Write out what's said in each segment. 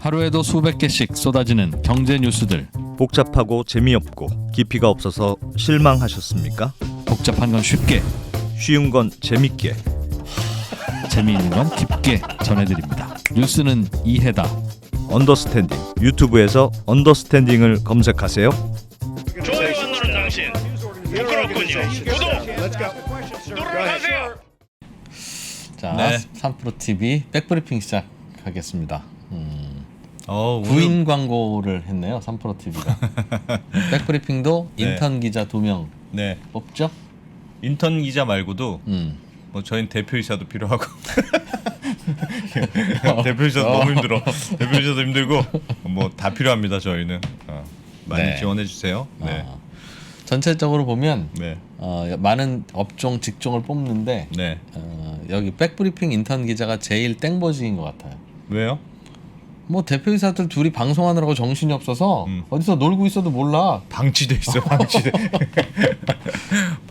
하루에도 수백 개씩 쏟아지는 경제 뉴스들. 복잡하고 재미없고 깊이가 없어서 실망하셨습니까? 복잡한 건 쉽게, 쉬운 건 재밌게. 재미있는 건 깊게 전해드립니다. 뉴스는 이해다. 언더스탠딩. 유튜브에서 언더스탠딩을 검색하세요. 좋아요가 누른 당신 부끄럽군요. 구독 누르세요. 자, 네. 3프로 TV 백브리핑 시작하겠습니다. 오늘 구인 광고를 했네요. 3프로 TV가. 백브리핑도 네. 인턴 기자 2명 네 뽑죠? 인턴 기자 말고도 음. 뭐 저희는 대표이사도 필요하고 대표이사도 너무 힘들어. 대표이사도 힘들고 뭐 다 필요합니다. 저희는 많이 네. 지원해 주세요. 네. 전체적으로 보면 네. 많은 업종 직종을 뽑는데 네. 여기 백브리핑 인턴 기자가 제일 땡버지인 것 같아요. 왜요? 뭐 대표이사들 둘이 방송하느라고 정신이 없어서 어디서 놀고 있어도 몰라. 방치돼 있어. 방치돼.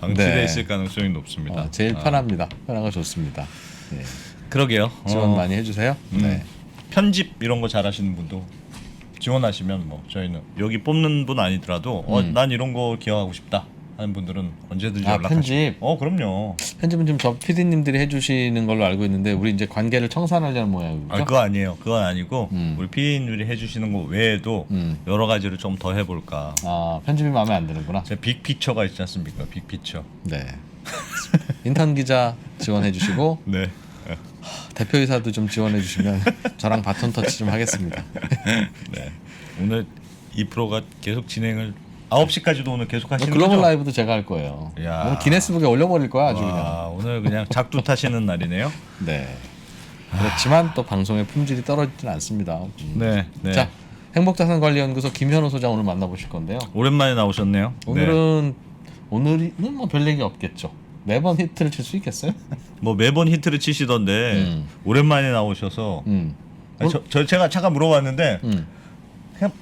방치돼 네. 있을 가능성이 높습니다. 제일 편합니다. 편하고 좋습니다. 네. 그러게요. 지원 많이 해주세요. 네. 편집 이런 거 잘하시는 분도 지원하시면 뭐 저희는 여기 뽑는 분 아니더라도 난 이런 거 기여하고 싶다 하는 분들은 언제든지 연락하시고. 편집. 그럼요. 편집은 지금 저 PD님들이 해주시는 걸로 알고 있는데 우리 이제 관계를 청산하려는 모양이죠. 그거 아니에요. 그건 아니고 우리 피디님들이 해주시는 거 외에도 음. 여러 가지를 좀 더 해볼까. 편집이 마음에 안 드는구나. 제 빅피처가 있지 않습니까? 빅피처. 네. 인턴 기자 지원해 주시고 네. 대표이사도 좀 지원해 주시면 저랑 바톤 터치 좀 하겠습니다. 네. 오늘 이 프로가 계속 진행을 9시까지도 오늘 계속 하시는 글로벌 거죠? 라이브도 제가 할 거예요. 야. 오늘 기네스북에 올려버릴 거야 아주 그냥. 와, 오늘 그냥 작두 타시는 날이네요. 네. 그렇지만 또 방송의 품질이 떨어지지는 않습니다. 네. 네. 자, 행복자산관리연구소 김현우 소장 오늘 만나보실 건데요. 오랜만에 나오셨네요. 오늘은 오늘은 뭐 별 얘기 없겠죠. 매번 히트를 칠 수 있겠어요? 뭐 매번 히트를 치시던데 오랜만에 나오셔서 아니, 제가 잠깐 물어봤는데 그냥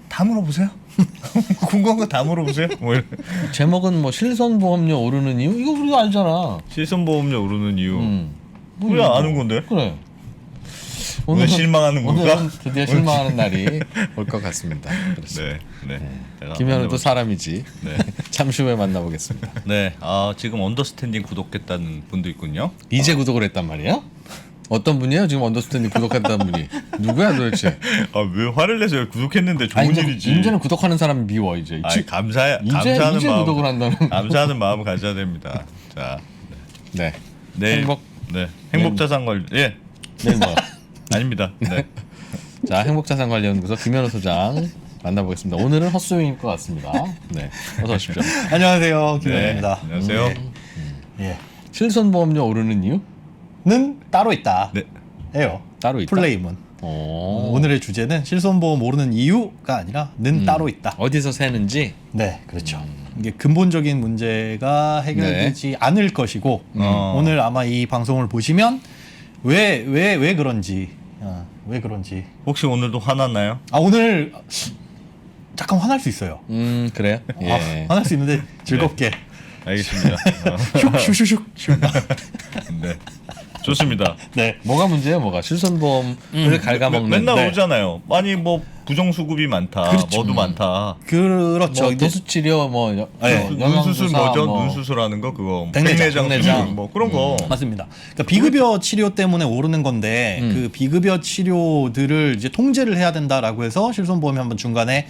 다 물어보세요. 궁금한 거 다 물어보세요. 뭐 이런. 제목은 뭐 실손보험료 오르는 이유? 이거 우리도 알잖아. 실손보험료 오르는 이유. 뭐 우리가 이거. 아는 건데. 그래. 오늘 실망하는 건가? 오늘은 드디어 실망하는 날이 올 것 같습니다. 그렇습니다. 네. 제가 김현우도 만나보죠. 사람이지. 네. 잠시 후에 만나보겠습니다. 네. 지금 언더스탠딩 구독했다는 분도 있군요. 이제 구독을 했단 말이야? 어떤 분이에요? 지금 언더스탠딩 구독했다는 분이 누구야 도대체? 왜 화를 내세요? 구독했는데 좋은 일이지. 이제는 구독하는 사람 미워 이제. 감사하는 이제 마음. 구독을 한다는. 감사하는 마음을 가져야 됩니다. 자, 네. 내일 행복자산관리. 예. 내일 뭐? 아닙니다. 네. 자, 행복자산관리연구소 김현우 소장 만나보겠습니다. 오늘은 헛소용일 것 같습니다. 네, 어서 오십시오. 안녕하세요, 김현우입니다. 안녕하세요. 예. 실손보험료 오르는 이유? 는 따로 있다. 네. 예요. 따로 있다. 플레임은. 오늘의 주제는 실손보험 오르는 이유가 아니라 는 따로 있다. 어디서 새는지. 네, 그렇죠. 이게 근본적인 문제가 해결되지 않을 것이고 오늘 아마 이 방송을 보시면 왜 그런지 왜 그런지. 혹시 오늘도 화났나요? 오늘 잠깐 화날 수 있어요. 그래요? 예. 화날 수 있는데 즐겁게. 알겠습니다. 슉슉슉슉. 네. 좋습니다. 네. 뭐가 문제예요? 뭐가 실손보험을 갉아먹는. 맨날 오잖아요. 아니 뭐 부정수급이 많다. 그렇죠. 뭐도 많다. 그렇죠. 뭐 이제 도수치료 뭐 눈수술 영양주사, 뭐죠? 뭐. 눈수술하는 거 그거. 백내장. 수술 뭐 그런 거. 맞습니다. 그러니까 비급여 치료 때문에 오르는 건데 그 비급여 치료들을 이제 통제를 해야 된다라고 해서 실손보험이 한번 중간에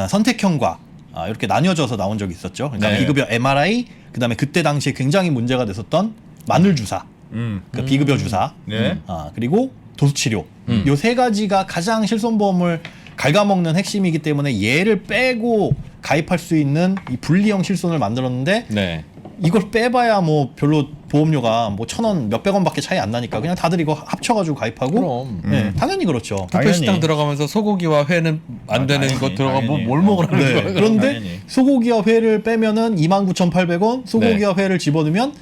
선택형과 이렇게 나뉘어져서 나온 적이 있었죠. 그러니까 네. 비급여 MRI, 그다음에 그때 당시에 굉장히 문제가 됐었던 마늘 주사, 그러니까 비급여 주사, 네. 그리고 도수치료. 요 세 가지가 가장 실손보험을 갉아먹는 핵심이기 때문에 얘를 빼고 가입할 수 있는 이 분리형 실손을 만들었는데 네. 이걸 빼봐야 뭐 별로 보험료가 뭐 1,000원 몇백 원밖에 차이 안 나니까 그냥 다들 이거 합쳐가지고 가입하고. 그럼. 네, 당연히 그렇죠. 뷔페 식당 들어가면서 소고기와 회는 안 되는 당연히, 거 들어가 당연히. 뭘 먹으라는 네, 거예요? 그런데 당연히. 소고기와 회를 빼면은 29,800원, 소고기와 회를 집어넣으면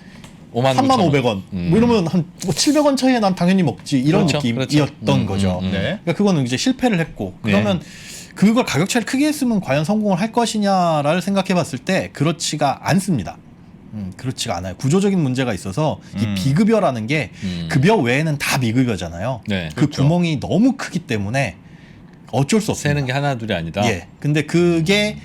3,500원. 뭐 이러면 한 700원 차이에 난 당연히 먹지 이런 그렇죠, 느낌이었던 그렇죠. 거죠. 네. 그러니까 그거는 이제 실패를 했고 그러면 그걸 가격 차이를 크게 했으면 과연 성공을 할 것이냐를 생각해 봤을 때 그렇지가 않습니다. 그렇지가 않아요. 구조적인 문제가 있어서 이 비급여라는 게 급여 외에는 다 미급여잖아요. 네, 그 그렇죠. 구멍이 너무 크기 때문에 어쩔 수 없습니다. 세는 게 하나 둘이 아니다. 예. 근데 그게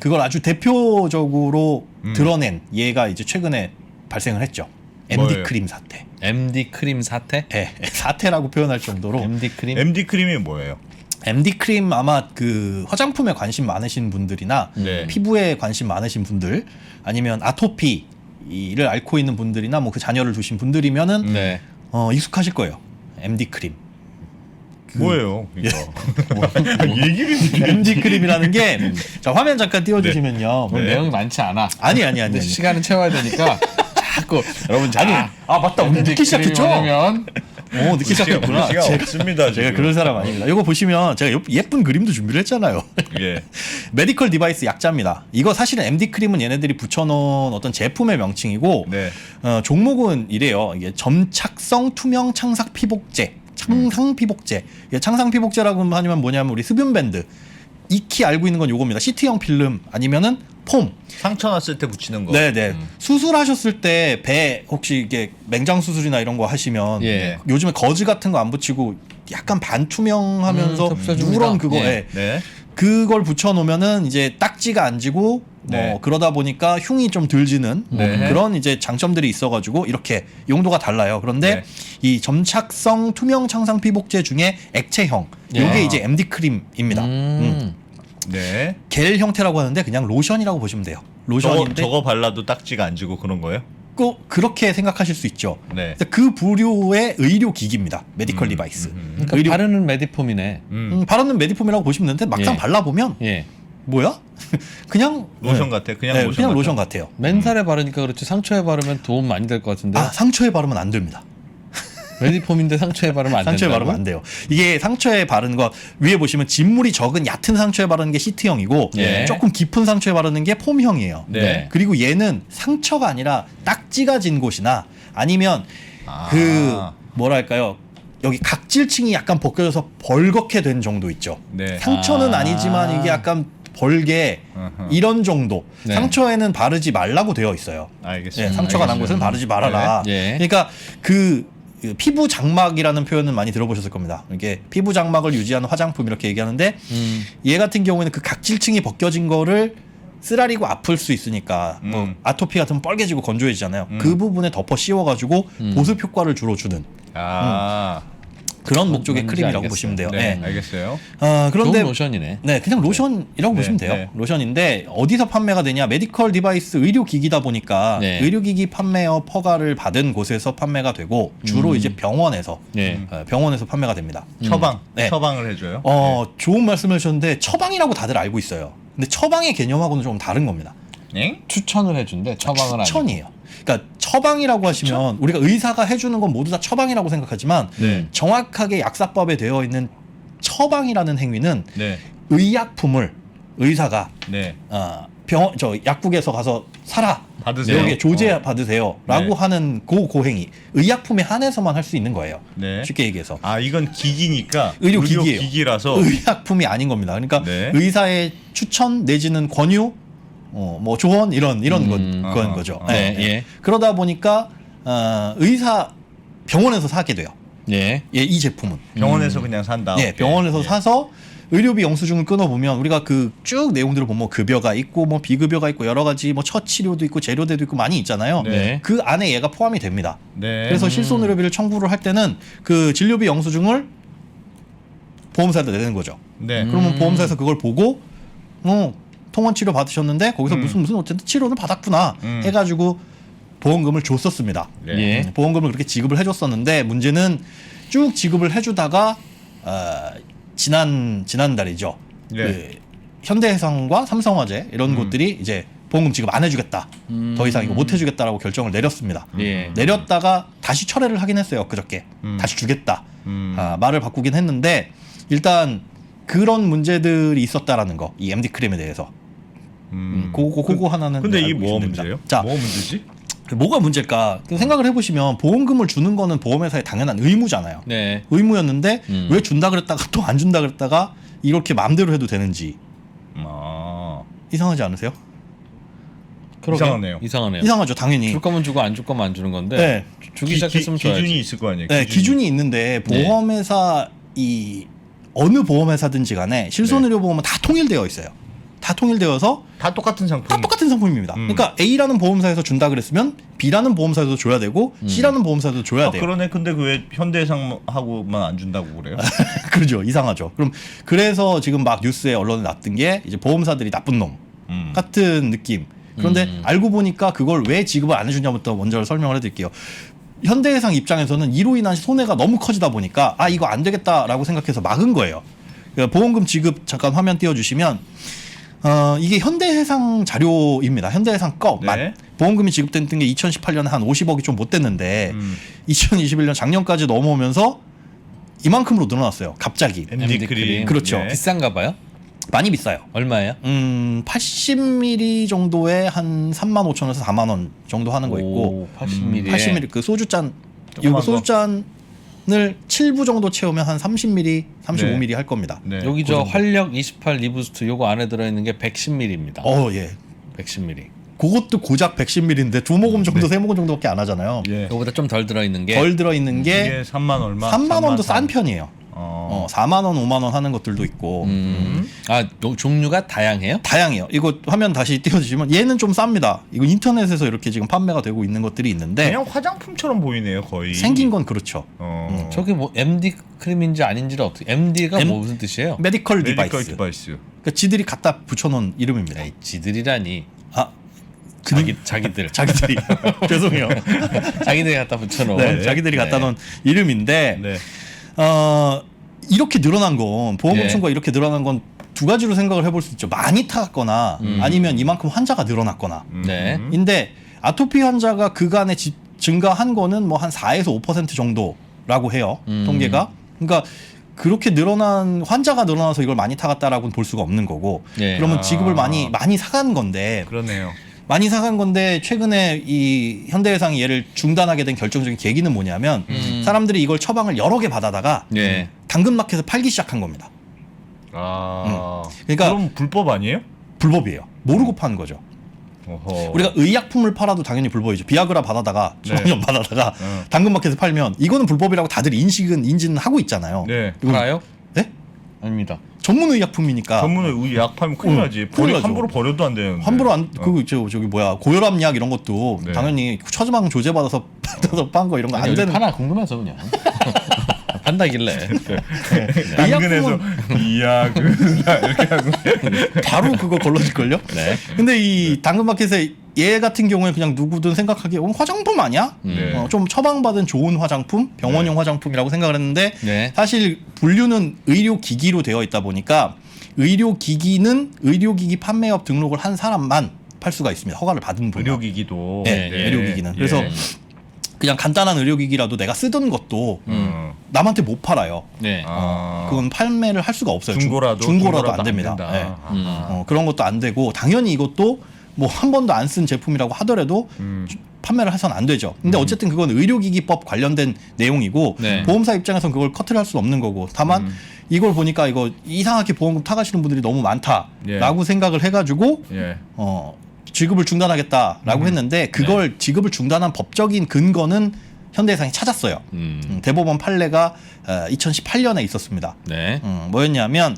그걸 아주 대표적으로 드러낸 예가 이제 최근에 발생을 했죠. MD 뭐예요? 크림 사태. MD 크림 사태? 예, 사태라고 표현할 정도로 MD 크림? MD 크림이 뭐예요? MD 크림 아마 그 화장품에 관심 많으신 분들이나 네. 피부에 관심 많으신 분들 아니면 아토피를 앓고 있는 분들이나 뭐 그 자녀를 두신 분들이면은 네. 익숙하실 거예요. MD 크림. 뭐예요? 이거 얘기를 MD 크림이라는 게 자, 화면 잠깐 띄워주시면요. 오늘 내용이 많지 않아. 아니. 근데 시간을 채워야 되니까 자꾸 여러분 아니, 아 맞다. 오늘 늦게 시작했죠? 면 오, 늦게 시작했구나. 시간 없습니다. 제가 지금. 그런 사람 아닙니다. 이거 보시면 제가 예쁜 그림도 준비를 했잖아요. 예. 메디컬 디바이스 약자입니다. 이거 사실은 MD 크림은 얘네들이 붙여놓은 어떤 제품의 명칭이고 네. 종목은 이래요. 이게 점착성 투명 창삭 피복제, 창상 피복제. 이게 창상 피복제라고 하면 뭐냐면 우리 수분 밴드. 익히 알고 있는 건 요겁니다. 시트형 필름 아니면은 폼. 상처 났을 때 붙이는 거. 네네. 수술하셨을 때 배 혹시 이게 맹장 수술이나 이런 거 하시면 예. 요즘에 거즈 같은 거 안 붙이고 약간 반투명하면서 흡수해줍니다. 누런 그거 예. 예. 네. 그걸 붙여놓으면은 이제 딱지가 안 지고 뭐 네. 그러다 보니까 흉이 좀 덜 지는 뭐 네. 그런 이제 장점들이 있어가지고 이렇게 용도가 달라요. 그런데 네. 이 점착성 투명 창상 피복제 중에 액체형 예. 요게 이제 MD 크림입니다. 네. 겔 형태라고 하는데 그냥 로션이라고 보시면 돼요. 로션인데 저거 발라도 딱지가 안 지고 그런 거예요? 꼭 그렇게 생각하실 수 있죠. 네. 근데 그 부류의 의료 기기입니다. 메디컬 디바이스. 그러니까 의료 바르는 메디폼이네. 바르는 메디폼이라고 보시면 되는데 막상 예. 발라보면 예. 뭐야? 그냥 로션 같아. 그냥 네, 로션 그냥 같아. 로션 같아요. 맨살에 바르니까 그렇지 상처에 바르면 도움 많이 될 것 같은데. 아 상처에 바르면 안 됩니다. 메디폼인데 상처에 바르면 안 된다고? 상처에 바르면 안 돼요. 이게 상처에 바르는 거 위에 보시면 진물이 적은 얕은 상처에 바르는 게 시트형이고 예. 조금 깊은 상처에 바르는 게 폼형이에요. 네. 그리고 얘는 상처가 아니라 딱지가 진 곳이나 아니면 아. 그 뭐랄까요 여기 각질층이 약간 벗겨져서 벌겋게 된 정도 있죠. 네. 상처는 아. 아니지만 이게 약간 벌게 어허. 이런 정도. 네. 상처에는 바르지 말라고 되어 있어요. 알겠습니다. 예, 상처가 난 알겠습니다. 곳은 바르지 말아라. 네. 예. 그러니까 그 피부 장막이라는 표현은 많이 들어보셨을 겁니다. 이게 피부 장막을 유지하는 화장품 이렇게 얘기하는데 얘 같은 경우에는 그 각질층이 벗겨진 거를 쓰라리고 아플 수 있으니까 뭐 아토피 같으면 뻘개지고 건조해지잖아요. 그 부분에 덮어 씌워가지고 보습 효과를 주로 주는 아. 그런 목적의 뭔지 크림이라고 알겠어요. 보시면 돼요. 네. 네. 알겠어요. 그런데 좋은 로션이네. 네, 그냥 로션이라고 보시면 돼요. 네. 로션인데 어디서 판매가 되냐? 메디컬 디바이스 의료기기다 보니까 네. 의료기기 판매업 허가를 받은 곳에서 판매가 되고 주로 이제 병원에서 네. 병원에서 판매가 됩니다. 처방. 네. 처방을 해줘요. 좋은 말씀을 해주셨는데 처방이라고 다들 알고 있어요. 근데 처방의 개념하고는 좀 다른 겁니다. 네. 추천을 해준대. 처방은 아니고. 추천이에요. 그러니까 처방이라고 하시면 우리가 의사가 해주는 건 모두 다 처방이라고 생각하지만 네. 정확하게 약사법에 되어 있는 처방이라는 행위는 네. 의약품을 의사가 네. 병원 저 약국에서 가서 사라 받으세요. 여기에 조제 받으세요라고 네. 하는 고행위 의약품에 한해서만 할 수 있는 거예요. 네. 쉽게 얘기해서 아 이건 기기니까 의료기기예요. 기기라서 의약품이 아닌 겁니다. 그러니까 네. 의사의 추천 내지는 권유, 뭐 조언 이런 그런 아하. 거죠. 네, 예. 그러다 보니까 의사 병원에서 사게 돼요. 예. 예, 이 제품은. 병원에서 그냥 산다. 예, 병원에서 사서 의료비 영수증을 끊어보면 우리가 그 쭉 내용들을 보면 뭐 급여가 있고 뭐 비급여가 있고 여러 가지 뭐 첫 치료도 있고 재료대도 있고 많이 있잖아요. 네. 그 안에 얘가 포함이 됩니다. 네. 그래서 실손의료비를 청구를 할 때는 그 진료비 영수증을 보험사에다 내는 거죠. 네. 그러면 보험사에서 그걸 보고 통원 치료 받으셨는데 거기서 무슨 어쨌든 치료를 받았구나 해가지고 보험금을 줬었습니다. 네. 예. 보험금을 그렇게 지급을 해줬었는데 문제는 쭉 지급을 해주다가 지난달이죠. 네. 그 현대해상과 삼성화재 이런 곳들이 이제 보험금 지급 안 해주겠다. 더 이상 이거 못 해주겠다라고 결정을 내렸습니다. 예. 내렸다가 다시 철회를 하긴 했어요. 그저께 다시 주겠다. 말을 바꾸긴 했는데 일단 그런 문제들이 있었다라는 거. 이 MD 크림에 대해서. 그거 하나는 근데 이게 알고 뭐가 계시면 됩니다. 문제예요? 자, 뭐가 문제지? 뭐가 문제일까? 생각을 해보시면 보험금을 주는 거는 보험회사의 당연한 의무잖아요. 네. 의무였는데 왜 준다 그랬다가 또 안 준다 그랬다가 이렇게 마음대로 해도 되는지 아. 이상하지 않으세요? 그러게. 이상하네요. 이상하네요. 이상하죠, 당연히. 줄 거면 주고 안 줄 거면 안 주는 건데. 주기 시작했으면 줘야지. 기준이 있을 거 아니에요. 네, 기준이 있는데 보험회사 이 어느 보험회사든지 간에 실손의료보험은 다 통일되어 있어요. 다 통일되어서 다 똑같은 상품. 다 똑같은 상품입니다. 그러니까 A라는 보험사에서 준다 그랬으면 B라는 보험사에도 줘야 되고 C라는 보험사에도 줘야 돼요. 그러네. 근데 그 왜 현대해상하고만 안 준다고 그래요? 그러죠. 이상하죠. 그래서 지금 막 뉴스에 언론에 났던 게 이제 보험사들이 나쁜 놈 같은 느낌. 그런데 알고 보니까 그걸 왜 지급을 안 해주냐부터 먼저 설명을 해드릴게요. 현대해상 입장에서는 이로 인한 손해가 너무 커지다 보니까 아 이거 안 되겠다라고 생각해서 막은 거예요. 그러니까 보험금 지급 잠깐 화면 띄워주시면 이게 현대해상 자료입니다. 현대해상 거 네. 보험금이 지급됐던 게 2018년에 한 50억이 좀 못 됐는데 2021년 작년까지 넘어오면서 이만큼으로 늘어났어요. 갑자기. MD 크림. 그렇죠. 네. 비싼가 봐요? 많이 비싸요. 얼마예요? 80ml 정도에 한 35,000원에서 4만 원 정도 하는 거 있고 80ml. 80ml 그 소주잔 조그만 이거 소주잔을 7부 정도 채우면 한 30ml, 35ml 할 겁니다. 네. 여기 그 저 정도. 활력 28 리부스트 요거 안에 들어있는 게 110ml입니다. 예. 110ml. 그것도 고작 110ml인데 두 모금 정도 세 모금 정도밖에 안 하잖아요. 예. 요거보다 좀 덜 들어있는 게 덜 들어있는 게 이게 3만 얼마? 3만 원도 싼 3. 편이에요. 4만 원, 5만 원 하는 것들도 있고 아, 요 종류가 다양해요? 다양해요. 이거 화면 다시 띄워주시면 얘는 좀 쌉니다. 이거 인터넷에서 이렇게 지금 판매가 되고 있는 것들이 있는데 그냥 화장품처럼 보이네요, 거의. 생긴 건 그렇죠. 저게 뭐 MD 크림인지 아닌지를 어떻게 MD가 M- 무슨 뜻이에요? 메디컬 메디컬 디바이스. 디바이스. 그러니까 지들이 갖다 붙여놓은 이름입니다. 에이, 지들이라니. 아 자기들. 자기들이 죄송해요. 자기들이 갖다 붙여놓은. 네, 자기들이 갖다 놓은 이름인데 네. 이렇게 늘어난 건 보험금 네. 청구가 이렇게 늘어난 건 두 가지로 생각을 해볼 수 있죠. 많이 타갔거나 아니면 이만큼 환자가 늘어났거나. 네. 인데 아토피 환자가 그간에 증가한 거는 뭐 한 4에서 5% 정도라고 해요. 통계가. 그러니까 그렇게 늘어난 환자가 늘어나서 이걸 많이 타갔다라고는 볼 수가 없는 거고. 네. 그러면 지급을 많이 사간 건데 그러네요. 많이 사간 건데 최근에 이 현대해상이 얘를 중단하게 된 결정적인 계기는 뭐냐면 사람들이 이걸 처방을 여러 개 받아다가 네. 당근마켓에 팔기 시작한 겁니다. 그러니까 그럼 불법 아니에요? 불법이에요. 모르고 파는 거죠. 어허. 우리가 의약품을 팔아도 당연히 불법이죠. 비아그라 받아다가 네. 수많이 받아다가 당근마켓에 팔면 이거는 불법이라고 다들 인지는 하고 있잖아요. 네. 이거- 알아요? 네? 아닙니다. 전문 의약품이니까 전문의 약 팔면 큰일 나지. 큰일 나죠. 함부로 버려도 안 되는데. 함부로 안 저기 뭐야 고혈압 약 이런 것도 네. 당연히 처방 조제 받아서 판 거 이런 거 안 아니, 되는. 하나 궁금해서 그냥. 판다길래. 당근에서 이야 이렇게 하고. 바로 그거 걸러질걸요? 네. 근데 이 당근마켓에 얘 같은 경우에 그냥 누구든 생각하기에 화장품 아니야? 네. 좀 처방받은 좋은 화장품, 병원용 화장품이라고 생각을 했는데 네. 사실 분류는 의료기기로 되어 있다 보니까 의료기기는 의료기기 판매업 등록을 한 사람만 팔 수가 있습니다. 허가를 받은 분만. 의료기기도. 네, 의료기기는. 그래서 그냥 간단한 의료기기라도 내가 쓰던 것도 남한테 못 팔아요. 네. 그건 판매를 할 수가 없어요. 중고라도 안 됩니다. 네. 그런 것도 안 되고 당연히 이것도 뭐 한 번도 안 쓴 제품이라고 하더라도 판매를 해서는 안 되죠. 근데 어쨌든 그건 의료기기법 관련된 내용이고 네. 보험사 입장에서는 그걸 커트를 할 수는 없는 거고 다만 이걸 보니까 이거 이상하게 보험금 타가시는 분들이 너무 많다라고 생각을 해가지고 예. 지급을 중단하겠다라고 했는데 그걸 지급을 중단한 법적인 근거는 현대해상이 찾았어요. 대법원 판례가 2018년에 있었습니다. 네. 뭐였냐면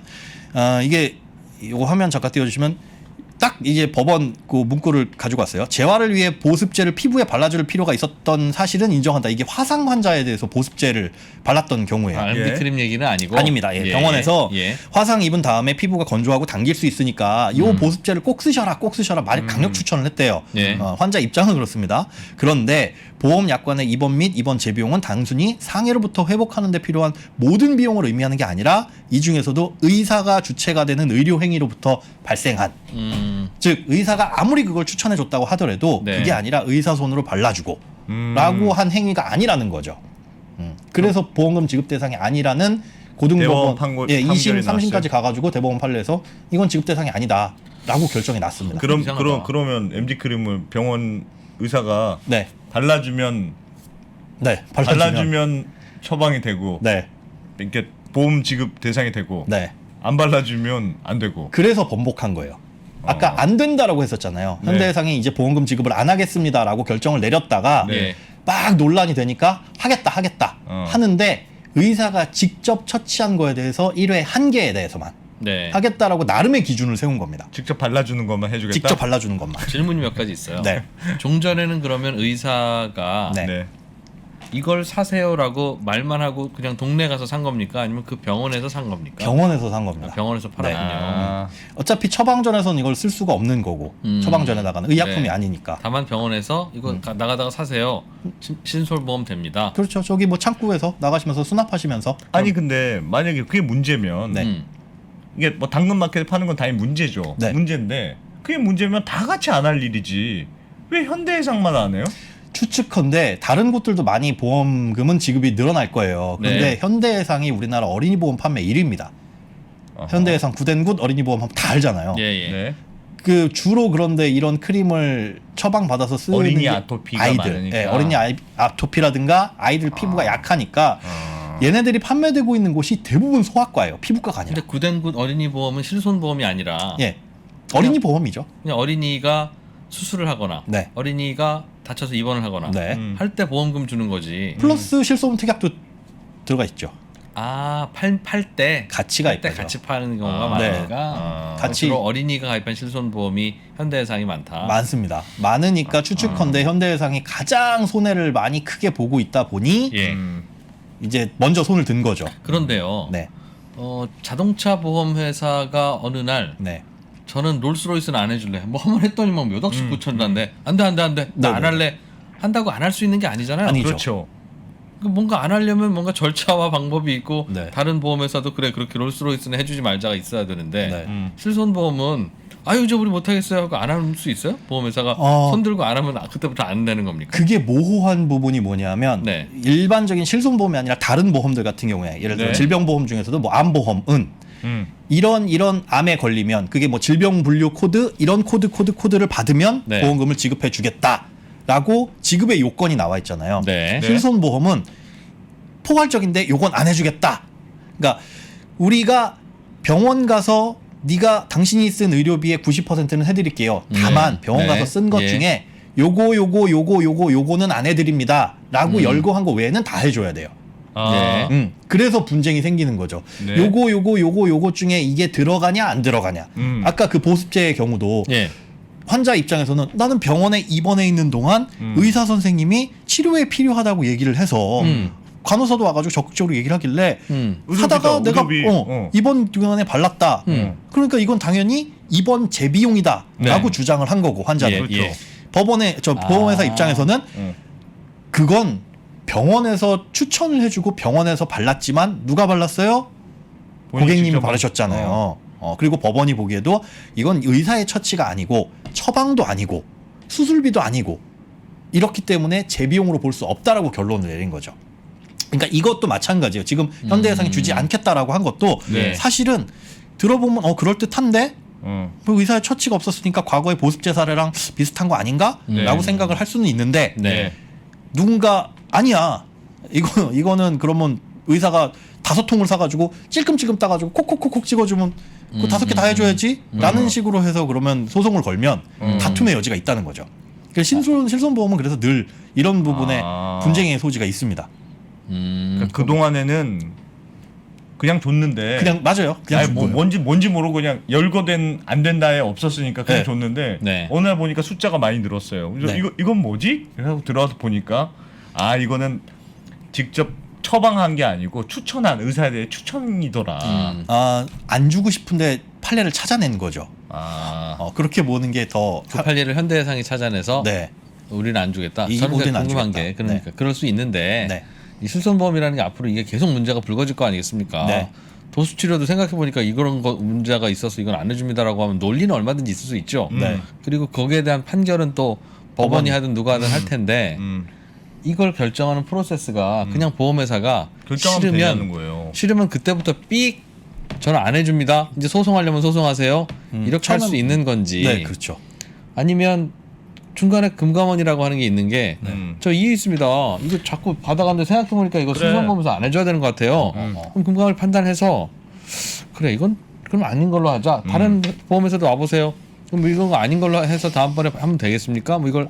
이게 이거 화면 잠깐 띄워주시면 딱 이제 법원 그 문구를 가지고 왔어요. 재활을 위해 보습제를 피부에 발라줄 필요가 있었던 사실은 인정한다. 이게 화상 환자에 대해서 보습제를 발랐던 경우에요. MD 크림 얘기는 아니고. 아닙니다. 예, 병원에서 예. 화상 입은 다음에 피부가 건조하고 당길 수 있으니까 이 보습제를 꼭 쓰셔라 말 강력 추천을 했대요. 예. 환자 입장은 그렇습니다. 그런데 보험약관의 입원 및 입원 재비용은 단순히 상해로부터 회복하는 데 필요한 모든 비용을 의미하는 게 아니라 이 중에서도 의사가 주체가 되는 의료행위로부터 발생한 즉 의사가 아무리 그걸 추천해 줬다고 하더라도 네. 그게 아니라 의사 손으로 발라주고 라고 한 행위가 아니라는 거죠. 그래서 보험금 지급 대상이 아니라는 고등법원 대법원 2심, 판결이 3심까지 나왔어요. 가가지고 대법원 판례에서 이건 지급 대상이 아니다라고 결정이 났습니다. 이상하다. 그러면 MD 크림을 병원 의사가 네, 발라주면 발라주면 처방이 되고 네, 이렇게 보험 지급 대상이 되고 네. 안 발라주면 안 되고. 그래서 번복한 거예요. 아까 안 된다라고 했었잖아요. 네. 현대해상이 이제 보험금 지급을 안 하겠습니다라고 결정을 내렸다가 네. 막 논란이 되니까 하겠다 어. 하는데 의사가 직접 처치한 거에 대해서 1회 1개에 대해서만 네. 하겠다라고 나름의 기준을 세운 겁니다. 직접 발라주는 것만 해주겠다. 직접 발라주는 것만. 질문이 몇 가지 있어요. 네. 종전에는 그러면 의사가 네. 네. 이걸 사세요라고 말만 하고 그냥 동네 가서 산 겁니까? 아니면 그 병원에서 산 겁니까? 병원에서 산 겁니다. 병원에서 팔았군요. 아, 어차피 처방전에서는 이걸 쓸 수가 없는 거고 처방전에다가는 의약품이 네. 아니니까. 다만 병원에서 이거 나가다가 사세요. 신솔보험 됩니다. 그렇죠. 저기 뭐 창구에서 나가시면서 수납하시면서 아니 근데 만약에 그게 문제면 네. 이게 뭐 당근마켓에 파는 건 당연히 문제죠. 네. 문제인데 그게 문제면 다 같이 안 할 일이지. 왜 현대해상만 안 해요? 추측컨대 다른 곳들도 많이 보험금은 지급이 늘어날 거예요. 그런데 네. 현대해상이 우리나라 어린이 보험 판매 1위입니다. 현대해상 구덴굿 어린이 보험 하면 다 알잖아요. 예, 예. 네. 그 주로 그런데 이런 크림을 처방 받아서 쓰는 어린이 게 아토피가 아이들, 많으니까. 예, 어린이 아토피라든가 아이들 피부가 약하니까 얘네들이 판매되고 있는 곳이 대부분 소아과예요. 피부과가 아니라. 근데 구덴굿 어린이 보험은 실손보험이 아니라 예, 어린이 보험이죠. 그냥 어린이가 수술을 하거나 네. 어린이가 다쳐서 입원을 하거나 네. 할 때 보험금 주는 거지. 플러스 실손 특약도 들어가 있죠. 아, 팔 때 같이 팔 때 가입하죠. 같이 파는 경우가 네. 많으니까 같이 주로 어린이가 가입한 실손보험이 현대해상이 많다. 많습니다. 많으니까 추측컨대 현대해상이 가장 손해를 많이 크게 보고 있다 보니 예. 이제 먼저 손을 든 거죠. 그런데요. 네, 자동차 보험 회사가 어느 날 네. 저는 롤스로이스는 안 해줄래. 뭐 한 번 했더니 막 몇 억씩 붙였는데 안돼. 나 안 네네. 할래. 한다고 안 할 수 있는 게 아니잖아요. 아니죠. 그렇죠. 그 뭔가 안 하려면 뭔가 절차와 방법이 있고 네. 다른 보험회사도 그래 그렇게 롤스로이스는 해주지 말자가 있어야 되는데 네. 실손보험은 아유 저 우리 못하겠어요 하고 안 할 수 있어요? 보험회사가 손 들고 안 하면 그때부터 안 되는 겁니까? 그게 모호한 부분이 뭐냐면 네. 일반적인 실손보험이 아니라 다른 보험들 같은 경우에 예를 들어 네. 질병보험 중에서도 뭐 암보험, 이런 암에 걸리면 그게 뭐 질병분류 코드 이런 코드를 받으면 네. 보험금을 지급해 주겠다라고 지급의 요건이 나와 있잖아요. 네. 실손보험은 포괄적인데 요건 안 해주겠다. 그러니까 우리가 병원 가서 네가 당신이 쓴 의료비의 90%는 해드릴게요. 다만 병원 네. 가서 쓴 것 예. 중에 요거는 안 해드립니다라고 열고 한 거 외에는 다 해줘야 돼요. 아, 그래서 분쟁이 생기는 거죠. 네. 요거 중에 이게 들어가냐 안 들어가냐. 아까 그 보습제의 경우도 예. 환자 입장에서는 나는 병원에 입원해 있는 동안 의사 선생님이 치료에 필요하다고 얘기를 해서 간호사도 와가지고 적극적으로 얘기를 하길래 사다가 의료비다, 내가 의료비. 입원 기간에 발랐다. 그러니까 이건 당연히 입원 재비용이다라고 네. 주장을 한 거고 환자는. 예, 예. 보험회사 입장에서는 그건 병원에서 추천을 해주고 병원에서 발랐지만 누가 발랐어요? 고객님이 직접 바르셨잖아요. 그리고 법원이 보기에도 이건 의사의 처치가 아니고 처방도 아니고 수술비도 아니고 이렇기 때문에 재비용으로 볼 수 없다라고 결론을 내린 거죠. 그러니까 이것도 마찬가지예요. 지금 현대해상이 주지 않겠다라고 한 것도 네. 사실은 들어보면 그럴듯한데 어. 뭐 의사의 처치가 없었으니까 과거의 보습제 사례랑 비슷한 거 아닌가? 라고 생각을 할 수는 있는데 네. 누군가 아니야. 이거는 그러면 의사가 5통을 사가지고 찔끔찔끔 따가지고 콕콕콕콕 찍어주면 그 5개 다 해줘야지 라는 식으로 해서 그러면 소송을 걸면 다툼의 여지가 있다는 거죠. 그래서 실손보험은 그래서 늘 이런 부분에 분쟁의 소지가 있습니다. 그러니까 그 동안에는 그냥 줬는데 그냥 맞아요. 그냥 아니, 준 뭐 거예요. 뭔지 모르고 그냥 열거된 안 된다에 없었으니까 그냥 네. 줬는데 네. 어느 날 보니까 숫자가 많이 늘었어요. 그래서 네. 이건 뭐지? 그래서 들어와서 보니까 이거는 직접 처방한 게 아니고 추천한 의사에 대해 추천이더라. 안 주고 싶은데 판례를 찾아낸 거죠. 그렇게 보는 게 더 그 판례를 현대해상이 찾아내서 네. 우리는 안 주겠다. 이 저는 우리는 안 궁금한 주겠다. 게 그러니까 네. 그럴 수 있는데 네. 이 실손보험이라는 게 앞으로 이게 계속 문제가 불거질 거 아니겠습니까? 네. 도수치료도 생각해 보니까 이런 거 문제가 있어서 이건 안 해줍니다라고 하면 논리는 얼마든지 있을 수 있죠. 네. 그리고 거기에 대한 판결은 또 법원이 하든 누가 하든 할 텐데 이걸 결정하는 프로세스가 그냥 보험회사가 결정하면 되냐는 거예요. 싫으면 그때부터 삑 저는 안 해줍니다. 이제 소송하려면 소송하세요. 이렇게 할 수 있는 건지 네, 그렇죠. 아니면 중간에 금감원이라고 하는 게 있는 게 저 이해 있습니다. 이거 자꾸 받아가는데 생각해보니까 이거 그래. 실손보험에서 안 해줘야 되는 것 같아요. 그럼 금감원이 판단해서 그래 이건 그럼 아닌 걸로 하자. 다른 보험회사도 와보세요. 그럼 이건 아닌 걸로 해서 다음번에 하면 되겠습니까? 뭐 이걸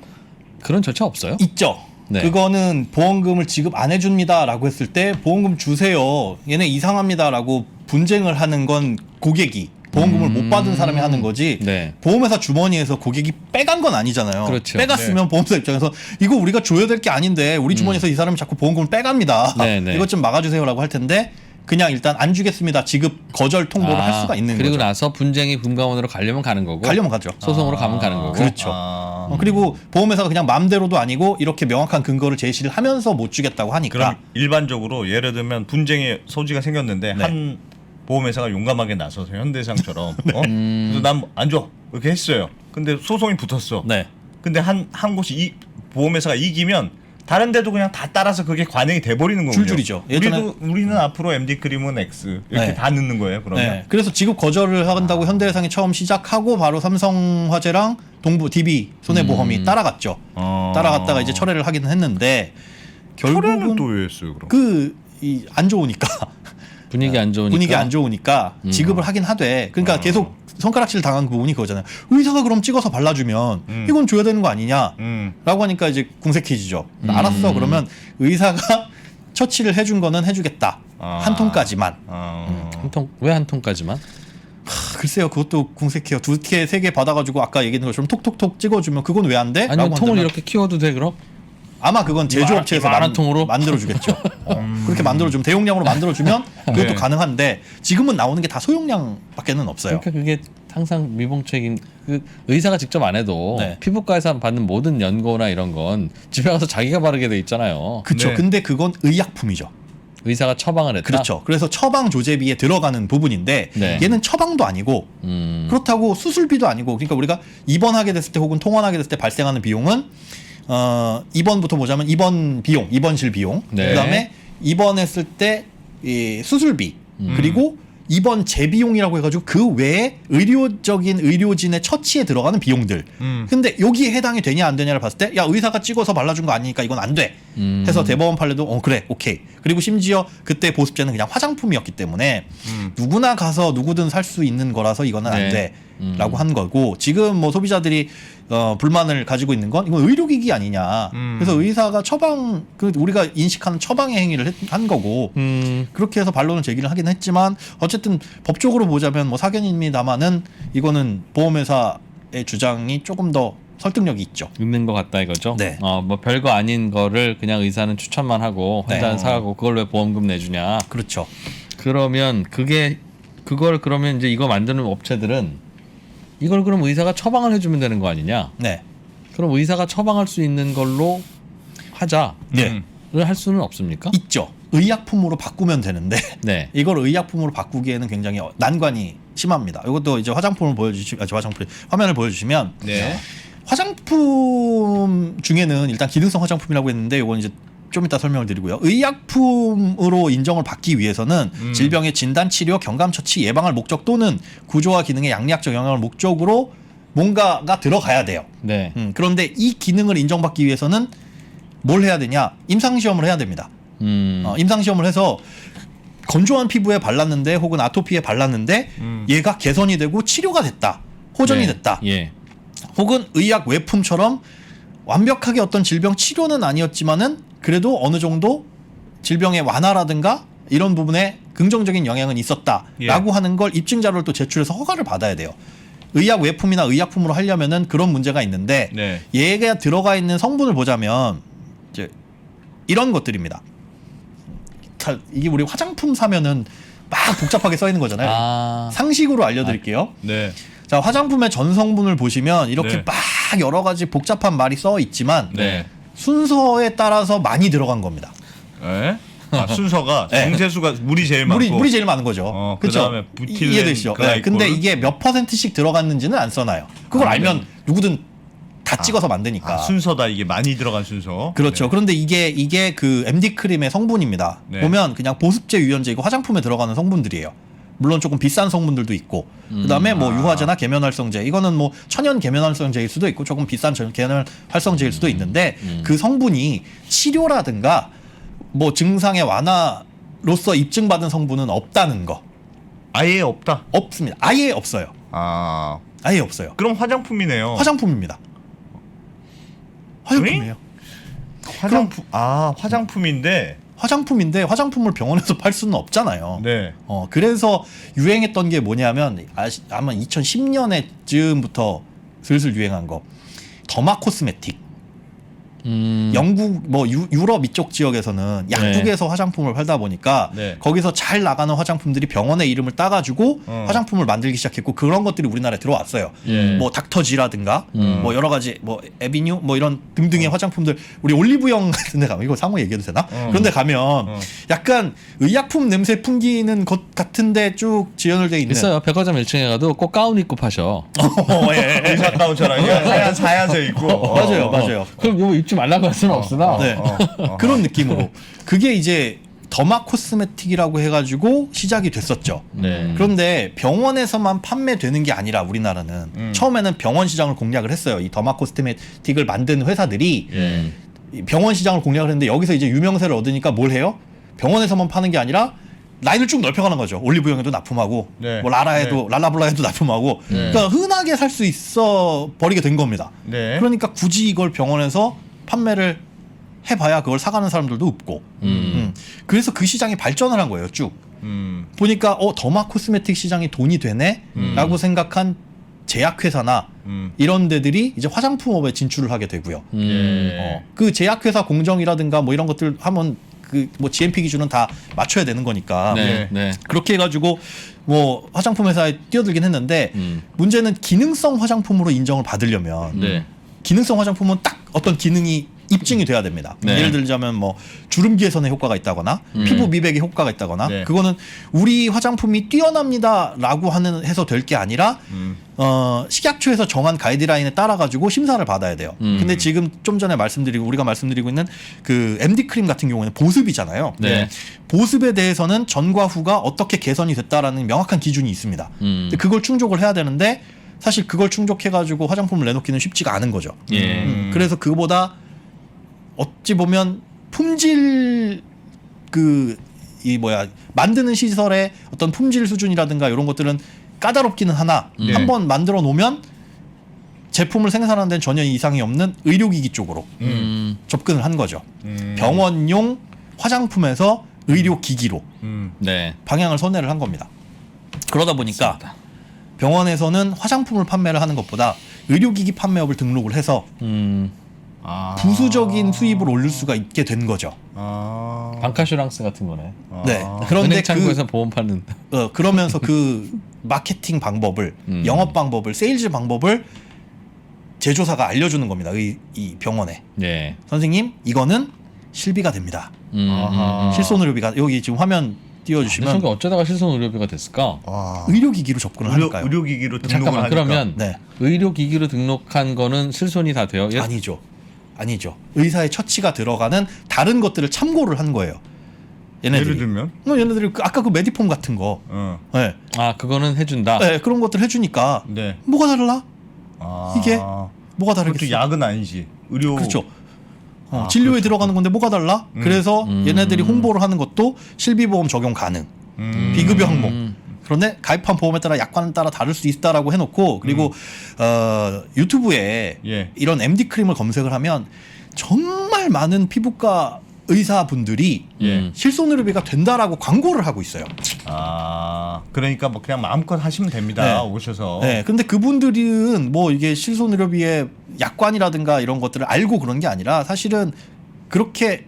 그런 절차 없어요? 있죠. 네. 그거는 보험금을 지급 안 해줍니다라고 했을 때 보험금 주세요. 얘네 이상합니다라고 분쟁을 하는 건 고객이 보험금을 못 받은 사람이 하는 거지. 네. 보험회사 주머니에서 고객이 빼간 건 아니잖아요. 그렇죠. 빼갔으면 보험사 입장에서 이거 우리가 줘야 될 게 아닌데 우리 주머니에서 이 사람이 자꾸 보험금을 빼갑니다. 네, 네. 이것 좀 막아주세요라고 할 텐데 그냥 일단 안 주겠습니다. 지급 거절 통보를 할 수가 있는 그리고 거죠. 나서 분쟁이 금감원으로 가려면 가는 거고. 가려면 가죠. 소송으로 가면 가는 거고. 그렇죠. 그리고 보험회사가 그냥 마음대로도 아니고 이렇게 명확한 근거를 제시를 하면서 못 주겠다고 하니까. 그럼 일반적으로 예를 들면 분쟁의 소지가 생겼는데 네. 한 보험회사가 용감하게 나서서 현대상처럼 그래서 난 안 줘 이렇게 했어요. 근데 소송이 붙었어. 네. 근데 한 곳이 보험회사가 이기면 다른 데도 그냥 다 따라서 그게 관행이 돼버리는 거군요. 줄줄이죠. 우리는 앞으로 MD 크림은 X 이렇게 네. 다 넣는 거예요. 그러면 네. 그래서 지급 거절을 한다고 현대해상이 처음 시작하고 바로 삼성화재랑 동부 DB 손해보험이 따라갔죠. 따라갔다가 이제 철회를 하기는 했는데 철회는 결국은 또 왜 했어요? 그럼 안 좋으니까 분위기 안 좋으니까. 분위기 안 좋으니까 지급을 하긴 하되 그러니까 계속 손가락질 당한 그 부분이 그거잖아요. 의사가 그럼 찍어서 발라주면 이건 줘야 되는 거 아니냐라고 하니까 이제 궁색해지죠. 알았어 그러면 의사가 처치를 해준 거는 해주겠다. 한 통까지만. 왜 한 통까지만? 글쎄요 그것도 궁색해요. 2개, 3개 받아가지고 아까 얘기했던 것처럼 톡톡톡 찍어주면 그건 왜 안 돼? 아니면 라고 통을 한다면 이렇게 키워도 돼 그럼? 아마 그건 제조업체에서 이만한 통으로? 만들어주겠죠. 그렇게 만들어주면 대용량으로 만들어주면 그것도 네. 가능한데 지금은 나오는 게 다 소용량밖에는 없어요. 그러니까 그게 항상 미봉책인 그 의사가 직접 안 해도 네. 피부과에서 받는 모든 연고나 이런 건 집에 가서 자기가 바르게 돼 있잖아요. 그렇죠. 네. 근데 그건 의약품이죠. 의사가 처방을 했다. 그렇죠. 그래서 처방 조제비에 들어가는 부분인데 네. 얘는 처방도 아니고 그렇다고 수술비도 아니고 그러니까 우리가 입원하게 됐을 때 혹은 통원하게 됐을 때 발생하는 비용은 입원부터 보자면 입원 비용, 입원실 비용, 네. 그다음에 입원했을 때 이 수술비 그리고 입원 재비용이라고 해가지고 그 외에 의료진의 처치에 들어가는 비용들. 근데 여기에 해당이 되냐 안 되냐를 봤을 때 야 의사가 찍어서 발라준 거 아니니까 이건 안 돼. 해서 대법원 판례도 그래 오케이. 그리고 심지어 그때 보습제는 그냥 화장품이었기 때문에 누구나 가서 누구든 살 수 있는 거라서 이거는 안 네. 돼라고 한 거고 지금 뭐 소비자들이 불만을 가지고 있는 건 이건 의료기기 아니냐. 그래서 의사가 처방 우리가 인식하는 처방의 행위를 한 거고 그렇게 해서 반론을 제기를 하긴 했지만 어쨌든 법적으로 보자면 뭐 사견입니다만은 이거는 보험회사의 주장이 조금 더 설득력이 있죠. 있는 것 같다 이거죠. 네. 뭐 별거 아닌 거를 그냥 의사는 추천만 하고 환자는 네. 사가고 그걸 왜 보험금 내주냐. 그렇죠. 그러면 그걸 그러면 이제 이거 만드는 업체들은 이걸 그럼 의사가 처방을 해주면 되는 거 아니냐? 네. 그럼 의사가 처방할 수 있는 걸로 하자를 네. 할 수는 없습니까? 있죠. 의약품으로 바꾸면 되는데 네. 이걸 의약품으로 바꾸기에는 굉장히 난관이 심합니다. 이것도 이제 화면을 보여주시면 네. 화장품 중에는 일단 기능성 화장품이라고 했는데 이건 이제 좀 이따 설명을 드리고요. 의약품으로 인정을 받기 위해서는 질병의 진단, 치료, 경감, 처치, 예방할 목적 또는 구조와 기능의 양리학적 영향을 목적으로 뭔가가 들어가야 돼요. 네. 그런데 이 기능을 인정받기 위해서는 뭘 해야 되냐? 임상시험을 해야 됩니다. 임상시험을 해서 건조한 피부에 발랐는데 혹은 아토피에 발랐는데 얘가 개선이 되고 치료가 됐다. 호전이 네. 됐다. 예. 혹은 의약 외품처럼 완벽하게 어떤 질병 치료는 아니었지만은 그래도 어느 정도 질병의 완화라든가 이런 부분에 긍정적인 영향은 있었다라고 하는 걸 입증 자료를 또 제출해서 허가를 받아야 돼요. 의약 외품이나 의약품으로 하려면은 그런 문제가 있는데 네. 얘가 들어가 있는 성분을 보자면 이제 이런 것들입니다. 이게 우리 화장품 사면은 막 복잡하게 써 있는 거잖아요. 상식으로 알려드릴게요. 네. 자, 화장품의 전성분을 보시면 이렇게 네. 막 여러 가지 복잡한 말이 써 있지만 네. 순서에 따라서 많이 들어간 겁니다. 네? 순서가 네. 정제수가 물이 제일 많고 물이 제일 많은 거죠. 그다음에 부틸렌 이해되시죠? 네. 근데 이게 몇 %씩 들어갔는지는 안 써놔요. 그걸 알면 누구든 다 찍어서 만드니까. 순서다 이게 많이 들어간 순서. 그렇죠. 네. 그런데 이게 그 MD 크림의 성분입니다. 네. 보면 그냥 보습제, 유연제 이거 화장품에 들어가는 성분들이에요. 물론 조금 비싼 성분들도 있고 그다음에 뭐 유화제나 계면활성제 이거는 뭐 천연 계면활성제일 수도 있고 조금 비싼 계면활성제일 수도 있는데 그 성분이 치료라든가 뭐 증상의 완화로서 입증받은 성분은 없다는 거. 아예 없다. 없습니다. 아예 없어요. 아예 없어요. 그럼 화장품이네요. 화장품입니다. 화장품이에요. 화장품인데 화장품인데 화장품을 병원에서 팔 수는 없잖아요. 네. 그래서 유행했던 게 뭐냐면 아마 2010년에쯤부터 슬슬 유행한 거 더마 코스메틱. 영국 뭐 유럽 이쪽 지역에서는 약국에서 화장품을 팔다 보니까 네. 거기서 잘 나가는 화장품들이 병원의 이름을 따가지고 화장품을 만들기 시작했고 그런 것들이 우리나라에 들어왔어요. 뭐 닥터지라든가 뭐 여러 가지 뭐 에비뉴 뭐 이런 등등의 화장품들 우리 올리브영 같은 데 가면 이거 상호 얘기해도 되나? 그런 데 가면 약간 의약품 냄새 풍기는 것 같은데 쭉 지연을 돼 있는 있어요. 백화점 1층에 가도 꼭 가운 입고 파셔. 예. 의사 가운처럼 하얀색 있고 맞아요. 그럼 이거 입지 말라고 할 수는 없으나. 네. 그런 느낌으로 그게 이제 더마 코스메틱이라고 해가지고 시작이 됐었죠. 네. 그런데 병원에서만 판매되는 게 아니라 우리나라는 처음에는 병원 시장을 공략을 했어요. 이 더마 코스메틱을 만든 회사들이 이 병원 시장을 공략을 했는데 여기서 이제 유명세를 얻으니까 뭘 해요? 병원에서만 파는 게 아니라 라인을 쭉 넓혀가는 거죠. 올리브영에도 납품하고 네. 뭐 라라에도 랄라블라에도 납품하고 그러니까 흔하게 살 수 있어 버리게 된 겁니다. 네. 그러니까 굳이 이걸 병원에서 판매를 해봐야 그걸 사가는 사람들도 없고 그래서 그 시장이 발전을 한 거예요. 쭉 보니까 더마 코스메틱 시장이 돈이 되네 라고 생각한 제약회사나 이런 데들이 이제 화장품업에 진출을 하게 되고요. 그 제약회사 공정이라든가 뭐 이런 것들 하면 그 뭐 GMP 기준은 다 맞춰야 되는 거니까 네. 그렇게 해가지고 뭐 화장품 회사에 뛰어들긴 했는데 문제는 기능성 화장품으로 인정을 받으려면 네. 기능성 화장품은 딱 어떤 기능이 입증이 돼야 됩니다. 네. 예를 들자면 뭐 주름 개선에 효과가 있다거나 피부 미백에 효과가 있다거나 네. 그거는 우리 화장품이 뛰어납니다라고 해서 될 게 아니라 식약처에서 정한 가이드라인에 따라 가지고 심사를 받아야 돼요. 근데 지금 좀 전에 우리가 말씀드리고 있는 그 MD 크림 같은 경우에는 보습이잖아요. 네. 보습에 대해서는 전과 후가 어떻게 개선이 됐다라는 명확한 기준이 있습니다. 근데 그걸 충족을 해야 되는데 사실 그걸 충족해가지고 화장품을 내놓기는 쉽지가 않은 거죠. 그래서 그보다 어찌 보면 품질 만드는 시설의 어떤 품질 수준이라든가 이런 것들은 까다롭기는 하나 한번 만들어 놓으면 제품을 생산하는 데는 전혀 이상이 없는 의료기기 쪽으로 접근을 한 거죠. 병원용 화장품에서 의료기기로 네. 방향을 선회를 한 겁니다. 그러다 보니까 병원에서는 화장품을 판매를 하는 것보다 의료기기 판매업을 등록을 해서 부수적인 수입을 올릴 수가 있게 된 거죠. 방카슈랑스 같은 거네. 네. 그런데 은행 창구에서 보험 파는. 그러면서 그 마케팅 방법을, 영업 방법을, 세일즈 방법을 제조사가 알려주는 겁니다. 이 병원에. 네. 선생님, 이거는 실비가 됩니다. 실손 의료비가 여기 지금 화면 띄워주시면 저게 어쩌다가 실손 의료비가 됐을까? 의료기기로 접근을 하니까요. 의료기기로 등록을 잠깐만 하니까. 그러면 네. 의료기기로 등록한 거는 실손이 다 돼요? 아니죠. 의사의 처치가 들어가는 다른 것들을 참고를 한 거예요. 얘네들이. 예를 들면? 얘네들이 아까 그 메디폼 같은 거. 네. 아 그거는 해준다. 네, 그런 것들 해주니까 네. 뭐가 다르나? 이게 뭐가 다르겠어? 그것도 약은 아니지. 의료. 그렇죠. 진료에 들어가는 건데 뭐가 달라? 그래서 얘네들이 홍보를 하는 것도 실비보험 적용 가능. 비급여 항목. 그런데 가입한 보험에 따라 약관에 따라 다를 수 있다라고 해놓고 그리고 유튜브에 이런 MD 크림을 검색을 하면 정말 많은 피부과 의사분들이 실손 의료비가 된다라고 광고를 하고 있어요. 그러니까 뭐 그냥 마음껏 하시면 됩니다. 네. 오셔서. 네. 근데 그분들은 뭐 이게 실손 의료비의 약관이라든가 이런 것들을 알고 그런 게 아니라 사실은 그렇게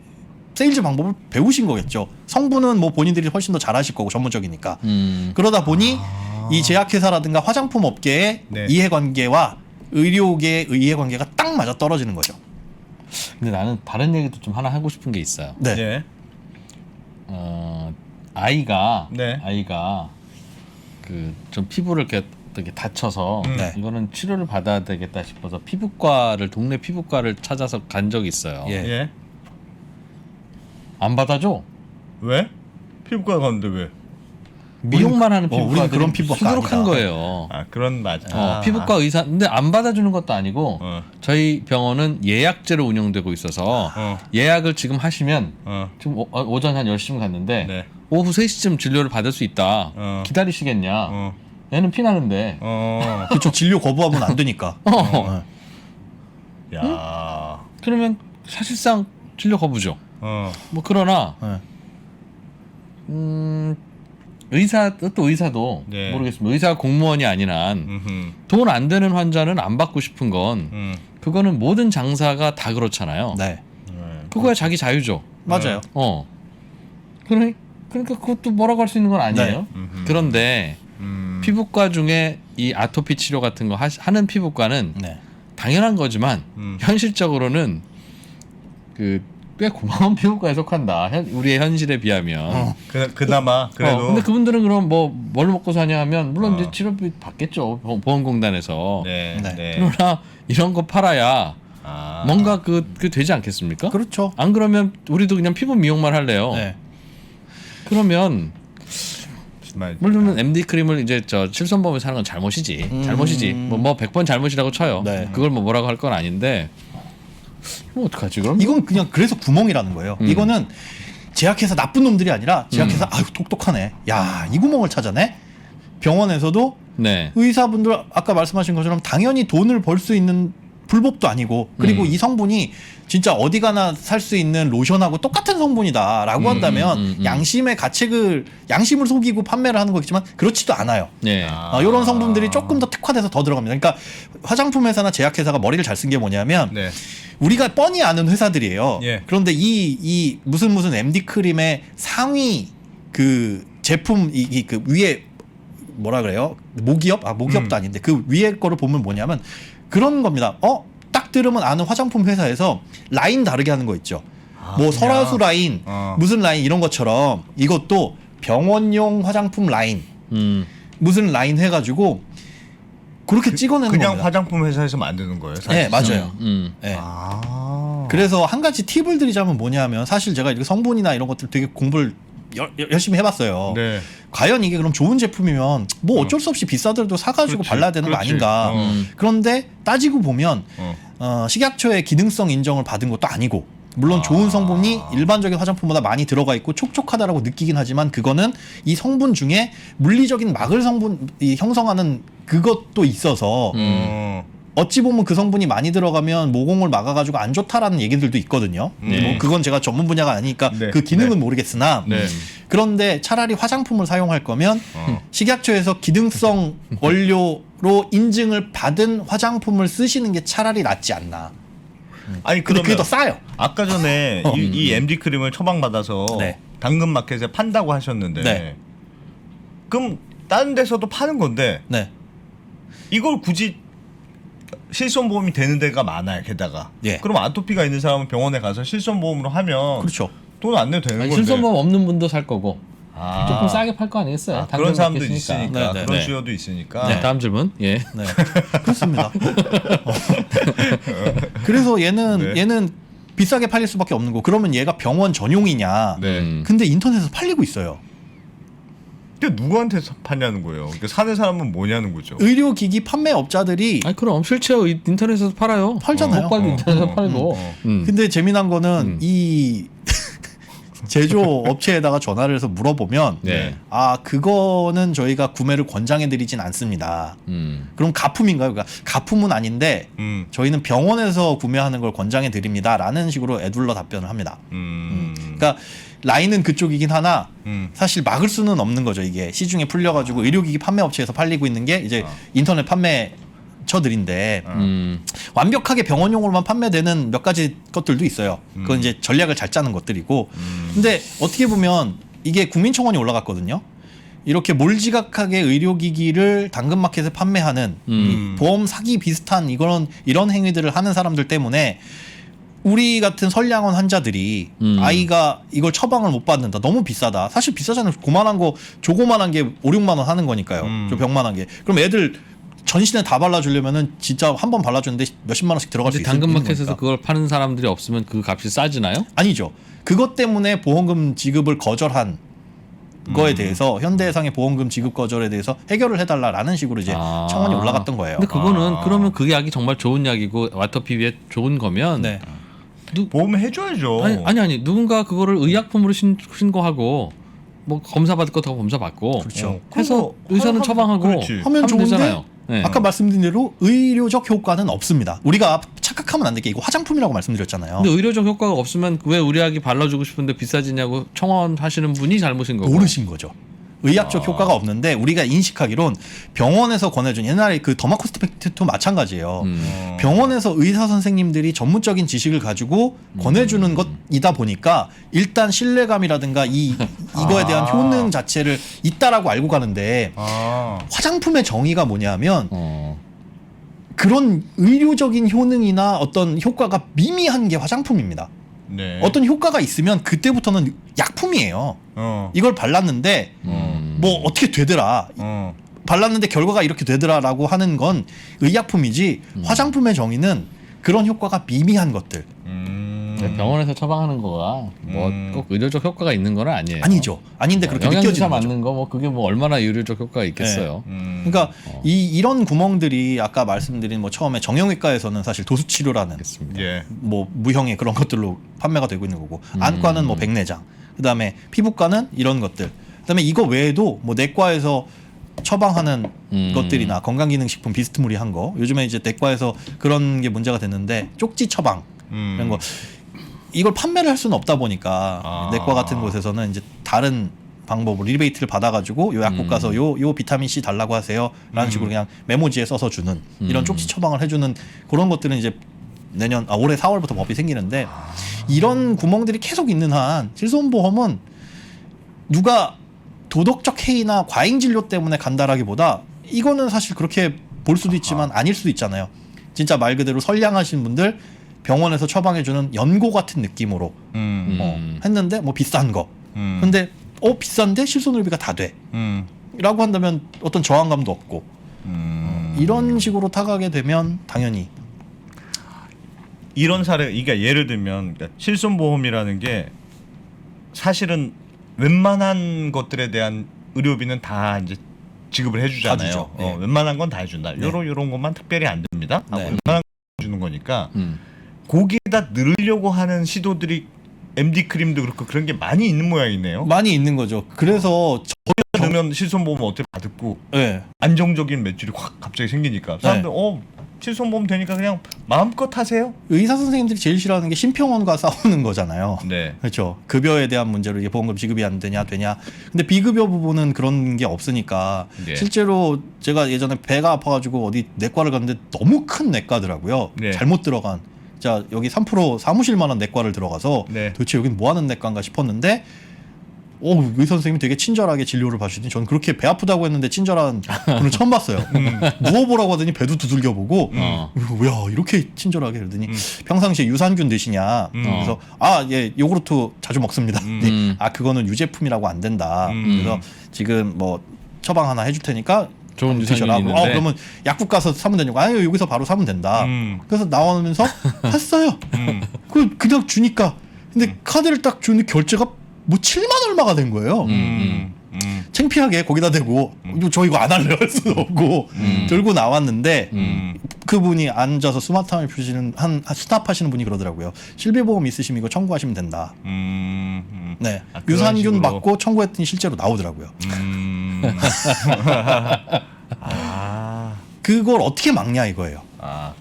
세일즈 방법을 배우신 거겠죠. 성분은 뭐 본인들이 훨씬 더 잘하실 거고 전문적이니까. 그러다 보니 이 제약회사라든가 화장품 업계의 이해관계와 의료계의 이해관계가 딱 맞아 떨어지는 거죠. 근데 나는 다른 얘기도 좀 하나 하고 싶은 게 있어요. 네. 아이가 네. 그 좀 피부를 이렇게 다쳐서 네. 이거는 치료를 받아야 되겠다 싶어서 동네 피부과를 찾아서 간 적이 있어요. 예. 안 받아줘. 왜? 피부과 갔는데 왜? 미용만 하는 우리는 피부과들이 그런 피부과가 수두룩한 아니다. 거예요. 그런 맞아. 피부과 의사 근데 안 받아주는 것도 아니고 저희 병원은 예약제로 운영되고 있어서 예약을 지금 하시면 지금 오전 한 10시쯤 갔는데 네. 오후 3시쯤 진료를 받을 수 있다. 기다리시겠냐. 얘는 피나는데. 그렇죠. 진료 거부하면 안 되니까. 야. 그러면 사실상 진료 거부죠. 뭐 그러나 네. 의사도 네. 모르겠습니다. 의사가 공무원이 아닌 한 돈 안 되는 환자는 안 받고 싶은 건 그거는 모든 장사가 다 그렇잖아요. 네. 그거야 자기 자유죠. 맞아요. 그러니까 그것도 뭐라고 할 수 있는 건 아니에요. 그런데 피부과 중에 이 아토피 치료 같은 거 하는 피부과는 네. 당연한 거지만 현실적으로는 꽤 고마운 피부과에 속한다. 우리의 현실에 비하면. 그나마 그래도. 근데 그분들은 그럼 뭘 먹고 사냐 하면 물론 이제 치료비 받겠죠. 보험공단에서. 네. 네. 네. 그러나 이런 거 팔아야 뭔가 그 되지 않겠습니까? 그렇죠. 안 그러면 우리도 그냥 피부 미용만 할래요. 네. 그러면 정말. 물론 MD 크림을 이제 실손보험에 사는 건 잘못이지. 잘못이지. 뭐 100번 잘못이라고 쳐요. 네. 그걸 뭐라고 할 건 아닌데 그럼 어떡하지 그럼? 이건 그냥 그래서 구멍이라는 거예요. 이거는 제약회사 나쁜 놈들이 아니라 제약회사 아유 똑똑하네. 야, 이 구멍을 찾아내. 병원에서도 네. 의사분들 아까 말씀하신 것처럼 당연히 돈을 벌 수 있는 불법도 아니고 그리고 이 성분이 진짜 어디 가나 살 수 있는 로션하고 똑같은 성분이다라고 한다면 양심의 가책을 양심을 속이고 판매를 하는 거겠지만 그렇지도 않아요. 네. 이런 성분들이 조금 더 특화돼서 더 들어갑니다. 그러니까 화장품 회사나 제약 회사가 머리를 잘 쓴 게 뭐냐면 네. 우리가 뻔히 아는 회사들이에요. 예. 그런데 이 무슨 MD 크림의 상위 그 제품 그 위에 뭐라 그래요? 모기업? 모기업도 아닌데 그 위에 거를 보면 뭐냐면 그런 겁니다. 딱 들으면 아는 화장품 회사에서 라인 다르게 하는 거 있죠. 뭐 설화수 라인, 무슨 라인 이런 것처럼 이것도 병원용 화장품 라인, 무슨 라인 해가지고 그렇게 찍어내는 그냥 겁니다. 화장품 회사에서 만드는 거예요. 사실. 네, 맞아요. 네. 그래서 한 가지 팁을 드리자면 뭐냐면 사실 제가 이렇게 성분이나 이런 것들 되게 공부를 열심히 해봤어요. 네. 과연 이게 그럼 좋은 제품이면 뭐 어쩔 수 없이 비싸더라도 사가지고 그렇지, 발라야 되는 거 그렇지. 아닌가. 그런데 따지고 보면 어. 식약처의 기능성 인정을 받은 것도 아니고 물론 좋은 성분이 일반적인 화장품보다 많이 들어가 있고 촉촉하다라고 느끼긴 하지만 그거는 이 성분 중에 물리적인 막을 성분이 형성하는 그것도 있어서 어찌 보면 그 성분이 많이 들어가면 모공을 막아가지고 안 좋다라는 얘기들도 있거든요. 뭐 그건 제가 전문 분야가 아니니까 네. 그 기능은 네. 모르겠으나 네. 그런데 차라리 화장품을 사용할 거면 식약처에서 기능성 원료로 인증을 받은 화장품을 쓰시는 게 차라리 낫지 않나. 아니 근데 그러면 그게 더 싸요. 아까 전에 이 MD 크림을 처방받아서 네. 당근마켓에 판다고 하셨는데 네. 그럼 다른 데서도 파는 건데 네. 이걸 굳이 실손보험이 되는 데가 많아요. 게다가 예. 그럼 아토피가 있는 사람은 병원에 가서 실손보험으로 하면 그렇죠. 돈 안 내도 되는 아니, 건데 실손보험 없는 분도 살 거고 아. 조금 싸게 팔 거 아니겠어요? 그런 사람도 당근마켓이니까. 있으니까 네, 네. 그런 네. 수요도 있으니까 네, 다음 질문. 예. 네. 그렇습니다. 그래서 네. 얘는 비싸게 팔릴 수밖에 없는 거. 그러면 얘가 병원 전용이냐? 네. 근데 인터넷에서 팔리고 있어요. 근데 누구한테 파냐는 거예요. 그러니까 사는 사람은 뭐냐는 거죠. 의료기기 판매업자들이 아니 그럼 실제 인터넷에서 팔아요. 팔잖아요. 목발도 인터넷에서 팔고. 근데 재미난 거는 이 제조 업체에다가 전화를 해서 물어보면 네. 그거는 저희가 구매를 권장해드리진 않습니다. 그럼 가품인가요? 그러니까 가품은 아닌데 저희는 병원에서 구매하는 걸 권장해드립니다라는 식으로 애둘러 답변을 합니다. 그러니까 라인은 그쪽이긴 하나 사실 막을 수는 없는 거죠. 이게 시중에 풀려가지고 의료기기 판매업체에서 팔리고 있는 게 이제 인터넷 판매처들인데 완벽하게 병원용으로만 판매되는 몇 가지 것들도 있어요. 그건 이제 전략을 잘 짜는 것들이고 근데 어떻게 보면 이게 국민청원이 올라갔거든요. 이렇게 몰지각하게 의료기기를 당근마켓에 판매하는 이 보험 사기 비슷한 이런 행위들을 하는 사람들 때문에 우리 같은 선량한 환자들이 아이가 이걸 처방을 못 받는다. 너무 비싸다. 사실 비싸잖아요. 조그만한 게 5, 6만 원 하는 거니까요. 저 병만한 게. 그럼 애들 전신에 다 발라주려면은 진짜 한 번 발라주는데 몇십만 원씩 들어갈 수 있는 거니까. 당근마켓에서 그걸 파는 사람들이 없으면 그 값이 싸지나요? 아니죠. 그것 때문에 보험금 지급을 거절한 거에 대해서 현대해상의 보험금 지급 거절에 대해서 해결을 해달라라는 식으로 이제 청원이 올라갔던 거예요. 근데 그거는 그러면 그 약이 정말 좋은 약이고 아토피에 좋은 거면 네. 보험 해줘야죠. 아니 누군가 그거를 의약품으로 신고하고 뭐 검사 받을 거 다 검사 받고 그렇죠. 해서 의사는 처방하고 그렇지. 하면 좋은데 되잖아요. 네. 아까 말씀드린 대로 의료적 효과는 없습니다. 우리가 착각하면 안 될 게 이거 화장품이라고 말씀드렸잖아요. 근데 의료적 효과가 없으면 왜 우리 아기 발라주고 싶은데 비싸지냐고 청원하시는 분이 잘못인 거고. 모르신 거죠. 의학적 효과가 없는데 우리가 인식하기론 병원에서 권해준 옛날에 그 더마코스메틱도 마찬가지예요. 병원에서 의사 선생님들이 전문적인 지식을 가지고 권해주는 것이다 보니까 일단 신뢰감이라든가 이거에 대한 효능 자체를 있다라고 알고 가는데 화장품의 정의가 뭐냐면 그런 의료적인 효능이나 어떤 효과가 미미한 게 화장품입니다. 네. 어떤 효과가 있으면 그때부터는 약품이에요. 이걸 발랐는데 뭐 어떻게 되더라. 발랐는데 결과가 이렇게 되더라라고 하는 건 의약품이지 화장품의 정의는 그런 효과가 미미한 것들. 병원에서 처방하는 거가 뭐 꼭 의료적 효과가 있는 건 아니에요. 아니죠. 아닌데 그렇게 영양주사 느껴지는 거죠. 맞는 거 뭐 그게 뭐 얼마나 의료적 효과가 있겠어요. 그러니까 이런 구멍들이 아까 말씀드린 뭐 처음에 정형외과에서는 사실 도수치료라는 예. 뭐 무형의 그런 것들로 판매가 되고 있는 거고 안과는 뭐 백내장, 그다음에 피부과는 이런 것들, 그다음에 이거 외에도 뭐 내과에서 처방하는 것들이나 건강기능식품 비스무리한 거 요즘에 이제 내과에서 그런 게 문제가 됐는데 쪽지 처방 이런 거 이걸 판매를 할 수는 없다 보니까 내과 같은 곳에서는 이제 다른 방법으로 리베이트를 받아가지고 요 약국 가서 요 비타민 C 달라고 하세요라는 식으로 그냥 메모지에 써서 주는 이런 쪽지 처방을 해주는 그런 것들은 이제 올해 4월부터 법이 생기는데 이런 구멍들이 계속 있는 한 실손보험은 누가 도덕적 해이나 과잉 진료 때문에 간다라기보다 이거는 사실 그렇게 볼 수도 있지만 아닐 수도 있잖아요. 진짜 말 그대로 선량하신 분들 병원에서 처방해주는 연고 같은 느낌으로 했는데 뭐 비싼 거. 근데 비싼데 실손의료비가 다 돼. 라고 한다면 어떤 저항감도 없고 이런 식으로 타가게 되면 당연히 이런 사례, 그러니까 예를 들면 그러니까 실손보험이라는 게 사실은 웬만한 것들에 대한 의료비는 다 이제 지급을 해주잖아요. 다 주죠. 네. 웬만한 건 다 해준다. 네. 요런 것만 특별히 안 듭니다. 네. 웬만한 거 주는 거니까 거기에다 넣으려고 하는 시도들이 MD 크림도 그렇고 그런 게 많이 있는 모양이네요. 많이 있는 거죠. 그래서 넣으면 실손보험 어떻게 받고 네. 안정적인 매출이 확 갑자기 생기니까 사람들 실손보험 되니까 그냥 마음껏 하세요. 의사 선생님들이 제일 싫어하는 게 심평원과 싸우는 거잖아요. 네. 그렇죠. 급여에 대한 문제로 이게 보험금 지급이 안 되냐. 근데 비급여 부분은 그런 게 없으니까 네. 실제로 제가 예전에 배가 아파가지고 어디 내과를 갔는데 너무 큰 내과더라고요. 네. 잘못 들어간. 자 여기 3% 사무실만한 내과를 들어가서 네. 도대체 여긴 뭐 하는 내과인가 싶었는데 의사 선생님이 되게 친절하게 진료를 봐주더니 저는 그렇게 배 아프다고 했는데 친절한 분을 처음 봤어요. 누워보라고 하더니 배도 두들겨보고 야 이렇게 친절하게 그러더니 평상시에 유산균 드시냐 그래서 예 요구르트 자주 먹습니다. 그거는 유제품이라고 안 된다. 그래서 지금 뭐 처방 하나 해줄 테니까 좋은 드셔라. 유산균이 있는데 그러면 약국 가서 사면 되냐고. 여기서 바로 사면 된다. 그래서 나오면서 샀어요. 그냥 주니까. 근데 카드를 딱 주는데 결제가 뭐 7만 얼마가 된 거예요. 창피하게 거기다 대고 저 이거 안 할래요 할 수도 없고 들고 나왔는데 그분이 앉아서 스마트함을 표시는 수납하시는 분이 그러더라고요. 실비보험 있으시면 이거 청구하시면 된다. 네, 유산균 식으로. 받고 청구했더니 실제로 나오더라고요. 그걸 어떻게 막냐 이거예요.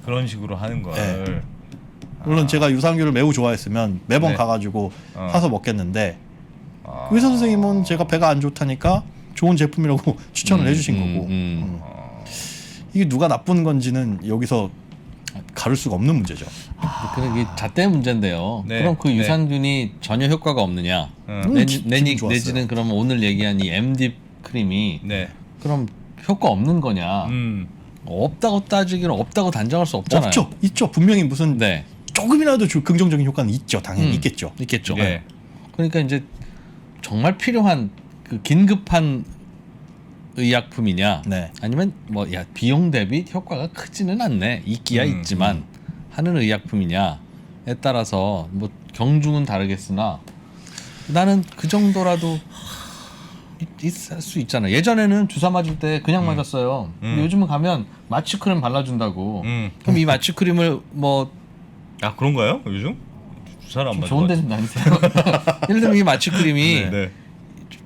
그런 식으로 하는 걸. 네. 물론 제가 유산균을 매우 좋아했으면 매번 네. 가가지고 사서 먹겠는데 의사 선생님은 제가 배가 안 좋다니까 좋은 제품이라고 추천을 해주신 거고 이게 누가 나쁜 건지는 여기서 가를 수가 없는 문제죠. 그게 잣대 문제인데요. 네. 그럼 그 네. 유산균이 전혀 효과가 없느냐? 기분 좋았어요. 내지는 그러면 오늘 얘기한 이 MD 크림이 네. 그럼 효과 없는 거냐? 없다고 따지기는 없다고 단정할 수 없잖아요. 없죠, 있죠. 분명히 무슨 네, 조금이라도 긍정적인 효과는 있죠. 당연히 있겠죠. 있겠죠. 네. 그러니까 이제 정말 필요한 그 긴급한 의약품이냐, 네. 아니면 뭐 비용 대비 효과가 크지는 않네, 있기야 있지만 하는 의약품이냐에 따라서 뭐 경중은 다르겠으나 나는 그 정도라도 있을 수 있잖아. 예전에는 주사 맞을 때 그냥 맞았어요. 근데 요즘은 가면 마취크림 발라준다고. 그럼 이 마취크림을 뭐 그런가요? 요즘 주사를 안 맞는 좋은 데 좀 다니세요. 예를 들면 이 마취크림이 네.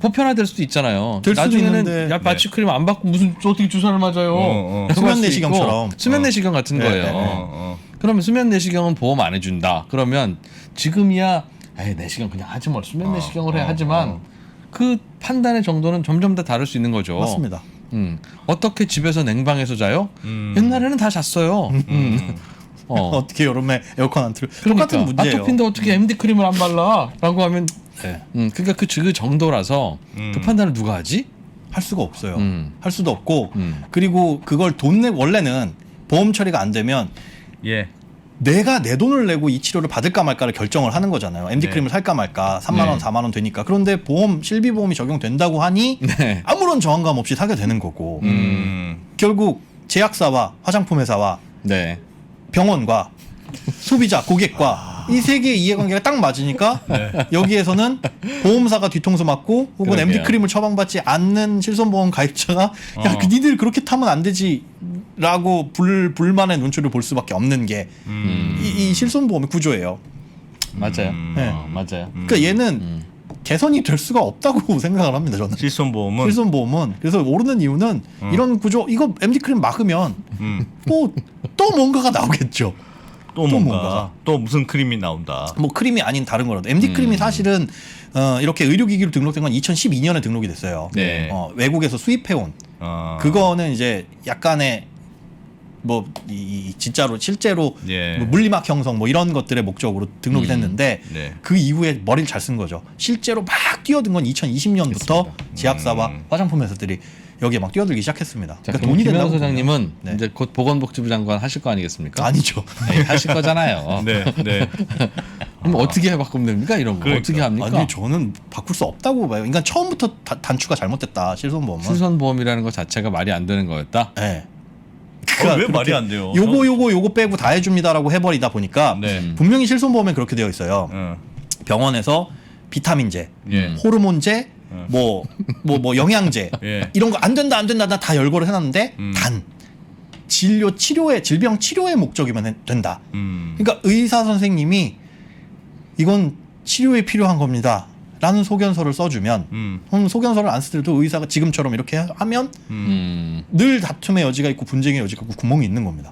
보편화될 수도 있잖아요. 될 수도 나중에는 있는데. 야 마취 크림 안 받고 무슨 어떻게 주사를 맞아요? 라고 할 수면 수도 내시경처럼. 있고, 수면 내시경 같은 거예요. 그러면 수면 내시경은 보험 안 해준다. 그러면 지금이야 에이 내시경 그냥 하지 뭘 수면 내시경을 해 하지만 그 판단의 정도는 점점 더 다를 수 있는 거죠. 맞습니다. 어떻게 집에서 냉방에서 자요? 옛날에는 다 잤어요. 어떻게 여름에 에어컨 안 틀어? 그러니까 똑같은 문제예요. 아토피인데 어떻게 MD 크림을 안 발라?라고 하면 네. 그러니까 그 정도라서 그 판단을 누가 하지? 할 수가 없어요. 음. 할 수도 없고 그리고 그걸 원래는 보험 처리가 안 되면 예. 내가 내 돈을 내고 이 치료를 받을까 말까를 결정을 하는 거잖아요. MD 네. 크림을 살까 말까 3만 원, 4만 원 되니까. 그런데 실비 보험이 적용된다고 하니 네. 아무런 저항감 없이 사게 되는 거고 결국 제약사와 화장품 회사와 네. 병원과 소비자, 고객과 이 세 개의 이해관계가 딱 맞으니까 여기에서는 보험사가 뒤통수 맞고 혹은 그러게요. MD 크림을 처방받지 않는 실손보험 가입자가 야, 니들 그렇게 타면 안 되지라고 불만의 눈초리를 볼 수밖에 없는 게 이 실손보험의 구조예요. 맞아요. 네. 맞아요. 그러니까 얘는 개선이 될 수가 없다고 생각을 합니다. 저는. 실손보험은 실손보험은 그래서 오르는 이유는 이런 구조 이거 MD 크림 막으면 뭐 또 뭔가가 나오겠죠. 또 또 뭔가 뭔가. 또 무슨 크림이 나온다. 뭐 크림이 아닌 다른 거라도 MD 크림이 사실은 이렇게 의료기기로 등록된 건 2012년에 등록이 됐어요. 네. 외국에서 수입해온 그거는 이제 약간의 뭐 진짜로 실제로 예. 뭐 물리막 형성 뭐 이런 것들의 목적으로 등록이 됐는데 네. 그 이후에 머리를 잘 쓴 거죠. 실제로 막 뛰어든 건 2020년부터 제약사와 화장품 회사들이 여기에 막 뛰어들기 시작했습니다. 자, 그러니까 그럼 돈이 김영 된다고 소장님은 보면. 네. 이제 곧 보건복지부 장관 하실 거 아니겠습니까? 아니죠. 네, 하실 거잖아요. 네, 네. 그럼 어떻게 바꾸면 됩니까? 이런 거 그러니까. 어떻게 합니까? 아니 저는 바꿀 수 없다고 봐요. 그러니까 처음부터 단추가 잘못됐다. 실손보험은. 실손보험이라는 것 자체가 말이 안 되는 거였다. 네. 왜 말이 안 돼요? 요거 빼고 다 해줍니다라고 해버리다 보니까 네. 분명히 실손보험에 그렇게 되어 있어요. 어. 병원에서 비타민제, 예. 호르몬제, 뭐 영양제 예. 이런 거 안 된다 나 다 열거를 해놨는데 단 질병 치료의 목적이면 된다. 그러니까 의사 선생님이 이건 치료에 필요한 겁니다. 라는 소견서를 써주면 소견서를 안 쓰더라도 의사가 지금처럼 이렇게 하면 늘 다툼의 여지가 있고 분쟁의 여지가 있고 구멍이 있는 겁니다.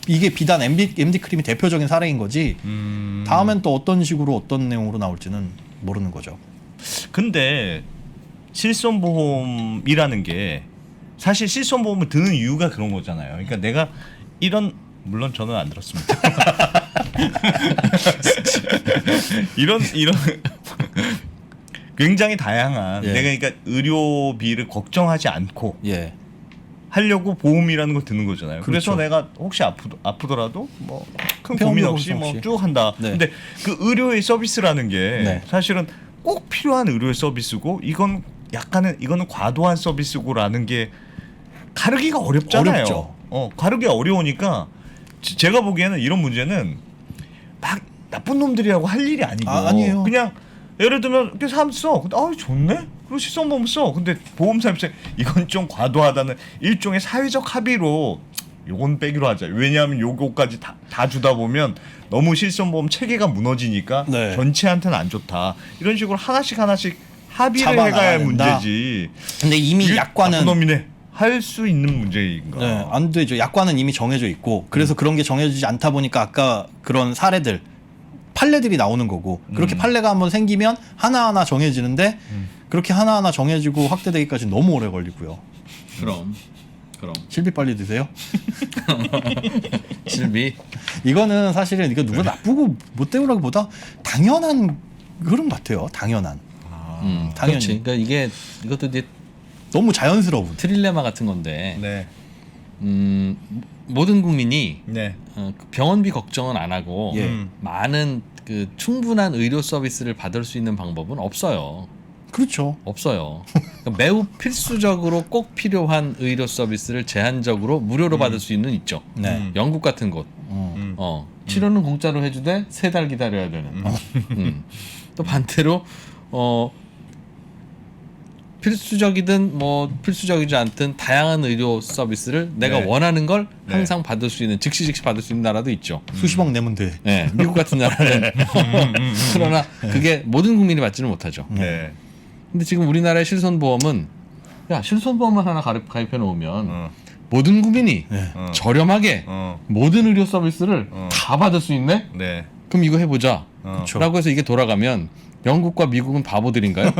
이게 비단 MD 크림이 대표적인 사례인 거지 다음엔 또 어떤 식으로 어떤 내용으로 나올지는 모르는 거죠. 근데 실손보험이라는 게 사실 실손보험을 드는 이유가 그런 거잖아요. 그러니까 내가 이런 물론 저는 안 들었습니다. 이런 굉장히 다양한 예. 내가 그러니까 의료비를 걱정하지 않고 예. 하려고 보험이라는 걸 드는 거잖아요. 그래서 그렇죠. 내가 혹시 아프더라도 뭐 큰 병원 고민 걱정 없이 뭐 없이. 쭉 한다. 네. 근데 그 의료의 서비스라는 게 네. 사실은 꼭 필요한 의료의 서비스고 이거는 과도한 서비스고라는 게 가르기가 어렵잖아요. 어렵죠. 가르기 어려우니까 제가 보기에는 이런 문제는 막 나쁜 놈들이라고 할 일이 아니고 아니에요. 그냥 예를 들면 이렇게 사람 써. 근데 좋네. 그리고 실손보험 써. 근데 보험사 입장에 이건 좀 과도하다는 일종의 사회적 합의로 요건 빼기로 하자. 왜냐하면 요거까지 다 주다 보면 너무 실손보험 체계가 무너지니까 네. 전체한테는 안 좋다. 이런 식으로 하나씩 합의를 잡아나가야 해가야 할 된다. 문제지. 근데 이미 이게 약관은 나쁜 놈이네. 할 수 있는 문제인가? 네, 안 되죠. 약관은 이미 정해져 있고 그래서 그런 게 정해지지 않다 보니까 아까 그런 사례들 판례들이 나오는 거고 그렇게 판례가 한번 생기면 하나하나 정해지는데 그렇게 하나하나 정해지고 확대되기까지 너무 오래 걸리고요. 그럼 실비 빨리 드세요. 실비 이거는 사실은 이거 누가 나쁘고 못되고라기보다 당연한 흐름 같아요. 당연한. 당연히. 그렇지. 그러니까 이것도 이제 너무 자연스러운. 트릴레마 같은 건데 네. 모든 국민이 네. 그 병원비 걱정은 안 하고 예. 많은 그 충분한 의료 서비스를 받을 수 있는 방법은 없어요. 그렇죠. 없어요. 그러니까 매우 필수적으로 꼭 필요한 의료 서비스를 제한적으로 무료로 받을 수는 있죠. 네. 영국 같은 곳. 치료는 공짜로 해주되 3달 기다려야 되는. 또 반대로 필수적이든 뭐 필수적이지 않든 다양한 의료 서비스를 내가 네. 원하는 걸 네. 항상 받을 수 있는 즉시 받을 수 있는 나라도 있죠. 수십억 내면 돼. 미국 같은 나라는 그러나 그게 모든 국민이 받지는 못하죠. 네. 근데 지금 우리나라의 실손보험은 야 실손보험만 하나 가입해 놓으면 어. 모든 국민이 어. 저렴하게 어. 모든 의료 서비스를 다 받을 수 있네? 네. 그럼 이거 해보자. 어. 라고 해서 이게 돌아가면 영국과 미국은 바보들인가요?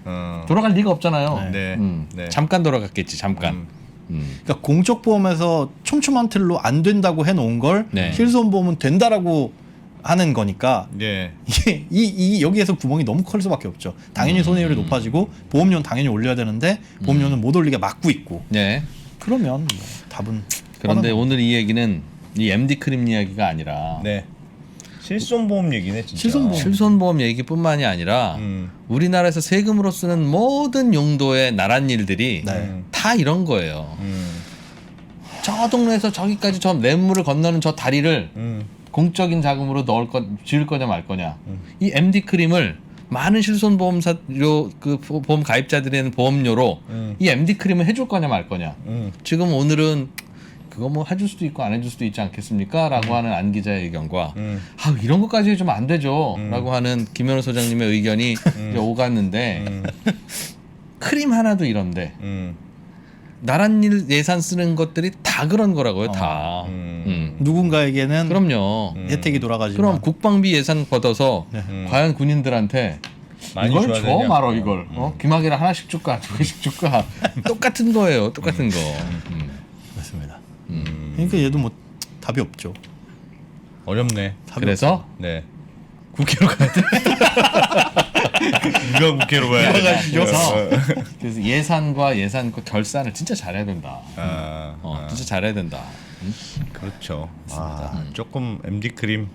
어. 돌아갈 리가 없잖아요. 네. 네. 잠깐 돌아갔겠지. 잠깐. 그러니까 공적 보험에서 촘촘한 틀로 안 된다고 해놓은 걸 네. 실손보험은 된다라고 하는 거니까 네. 이게 이 여기에서 구멍이 너무 클 수밖에 없죠. 당연히 손해율이 높아지고 보험료는 당연히 올려야 되는데 보험료는 못 올리게 막고 있고 네. 그러면 뭐 답은 그런데 뻔한 오늘 이 얘기는 이 MD 크림 이야기가 아니라 네. 실손보험 얘기네 진짜. 실손보험. 실손보험 얘기뿐만이 아니라 우리나라에서 세금으로 쓰는 모든 용도의 나란 일들이 네. 다 이런 거예요. 저 동네에서 저기까지 저 냇물을 건너는 저 다리를 공적인 자금으로 지을 거냐 말 거냐. 이 MD 크림을 많은 실손보험사료 그 보험 가입자들에는 보험료로 이 MD 크림을 해줄 거냐 말 거냐. 지금 오늘은 그거 뭐 해줄 수도 있고 안 해줄 수도 있지 않겠습니까? 라고 하는 안 기자의 의견과 아 이런 것까지 해주면 안 되죠. 라고 하는 김현우 소장님의 의견이 이제 오갔는데 크림 하나도 이런데 나란 일 예산 쓰는 것들이 다 그런 거라고요. 다. 누군가에게는 그럼요. 혜택이 돌아가지만 그럼 국방비 예산 걷어서 과연 군인들한테 많이 이걸 줘야 줘 되냐? 말어 이걸 귀마개를 하나씩 줄까 두 개씩 줄까 똑같은 거예요. 똑같은 거. 맞습니다. 그러니까 얘도 뭐 답이 없죠. 어렵네. 그래서 네. 국회로 가야 돼. 누가 국회로 가야 돼? 그래서 예산과 결산을 진짜 잘해야 된다. 아, 진짜 잘해야 된다. 그렇죠. 아, 조금 MD 크림.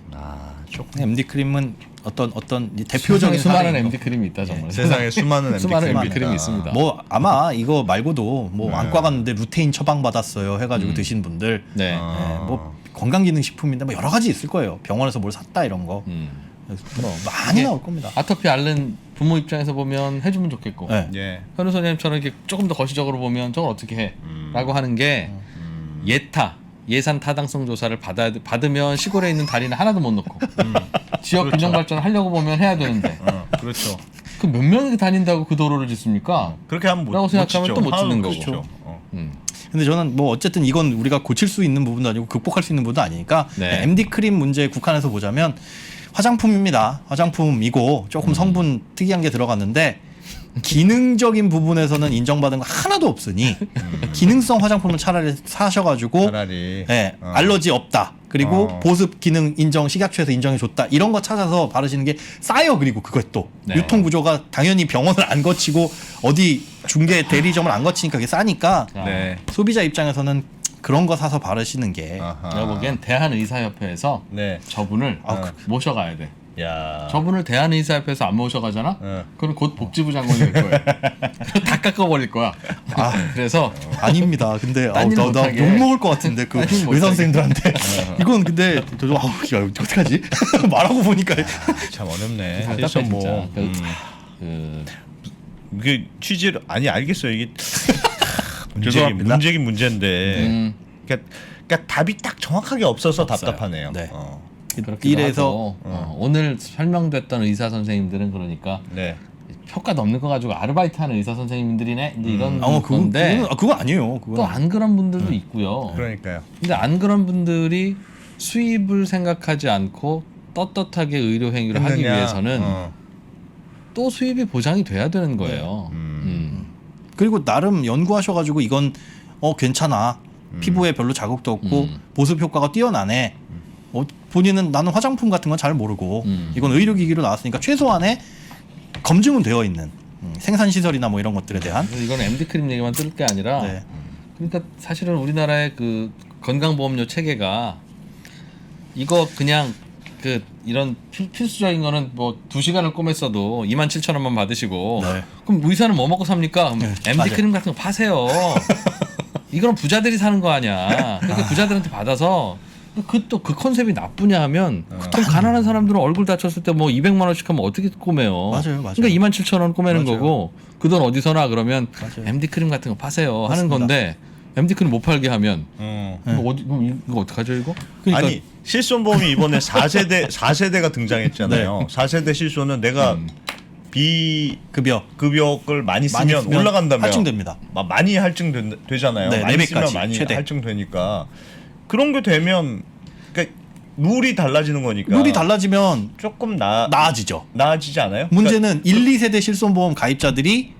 조금 MD 크림은 어떤 이 대표적인 수많은 사례인 MD 크림이 있다 정말. 세상에 수많은 MD 수많은 크림이 MD 크림이 있다. 있습니다. 뭐 아마 이거 말고도 뭐 안과 갔는데 루테인 처방 받았어요 해가지고 드신 분들 네. 뭐 건강기능식품인데 뭐 여러 가지 있을 거예요. 병원에서 뭘 샀다 이런 거 뭐 많이 나올 겁니다. 아토피 앓는 부모 입장에서 보면 해주면 좋겠고 네. 예. 현우 선생님처럼 이렇게 조금 더 거시적으로 보면 저걸 어떻게 해?라고 하는 게 예산 타당성 조사를 받으면 시골에 있는 다리는 하나도 못 넣고 지역 균형 발전 하려고 보면 해야 되는데 그렇죠. 그 몇 명이 다닌다고 그 도로를 짓습니까? 그렇게 하면 라고 생각하면 또 못 짓는 거고. 그렇죠. 근데 저는 뭐 어쨌든 이건 우리가 고칠 수 있는 부분도 아니고 극복할 수 있는 부분도 아니니까 네. MD 크림 문제에 국한해서 보자면 화장품입니다. 화장품이고 조금 성분 특이한 게 들어갔는데 기능적인 부분에서는 인정받은 거 하나도 없으니 기능성 화장품은 차라리 사셔가지고 차라리 네, 알러지 없다. 그리고 보습 기능 인정 식약처에서 인정해 줬다. 이런 거 찾아서 바르시는 게 싸요. 그리고 그것도 네. 유통 구조가 당연히 병원을 안 거치고 어디 중개 대리점을 안 거치니까 그게 싸니까 네. 소비자 입장에서는 그런 거 사서 바르시는 게 아하. 내가 보기엔 대한의사협회에서 네. 저분을 모셔가야 돼. 야. 저분을 대한의사협회에서 안 모셔가잖아? 그럼 곧 복지부 장관이 될 거야. 다 깎아버릴 거야. 그래서 아닙니다. 근데 딴일 나 못하게. 욕 먹을 것 같은데 그 딴일 못하게. 의사 선생님들한테 이건 근데 저도 야 어떡하지? 말하고 보니까 참 어렵네. 답답해 실손보험. 진짜. 이게 취지를 아니 알겠어요. 이게 죄송합니다. 문제긴 문제인데. 그러니까 답이 딱 정확하게 없어서 답답하네요. 네. 그렇게 이래서 오늘 설명됐던 의사 선생님들은 그러니까 네. 효과도 없는 거 가지고 아르바이트하는 의사 선생님들이네 이제 이런 건데 그거 아니에요. 또 안 그런 분들도 있고요. 그러니까요. 근데 안 그런 분들이 수입을 생각하지 않고 떳떳하게 의료 행위를 하기 했느냐? 위해서는 또 수입이 보장이 돼야 되는 거예요. 그리고 나름 연구하셔가지고 이건 괜찮아. 피부에 별로 자극도 없고 보습 효과가 뛰어나네. 본인은 나는 화장품 같은 건 잘 모르고 이건 의료기기로 나왔으니까 최소한의 검증은 되어 있는 생산 시설이나 뭐 이런 것들에 대한 그래서 이건 MD 크림 얘기만 뜰 게 아니라 네. 그러니까 사실은 우리나라의 그 건강보험료 체계가 이거 그냥 그 이런 필수적인 거는 뭐 2시간을 꼬맸어도 27,000원만 받으시고 네. 그럼 의사는 뭐 먹고 삽니까? MD 맞아요. 크림 같은 거 파세요. 이거는 부자들이 사는 거 아니야. 그러니까 부자들한테 받아서 그 컨셉이 나쁘냐 하면 그럼 가난한 사람들은 얼굴 다쳤을 때 뭐 200만 원씩 하면 어떻게 꼬매요? 맞아요. 그러니까 27,000원 꼬매는 맞아요. 거고 그 돈 어디서나 그러면 맞아요. MD 크림 같은 거 파세요 하는 맞습니다. 건데 MD 크림 못 팔게 하면 네. 그럼 이거 어떡하죠 이거? 그러니까 아니 실손보험이 이번에 4세대가 등장했잖아요. 4세대 실손은 내가 급여를 많이 쓰면 올라간다며 할증됩니다. 많이 할증되잖아요. 네, 많이 4배까지 쓰면 많이 최대. 할증되니까 그런 게 되면 그러니까 룰이 달라지는 거니까 룰이 달라지면 조금 나아지지 않아요? 문제는 1, 2세대 실손보험 가입자들이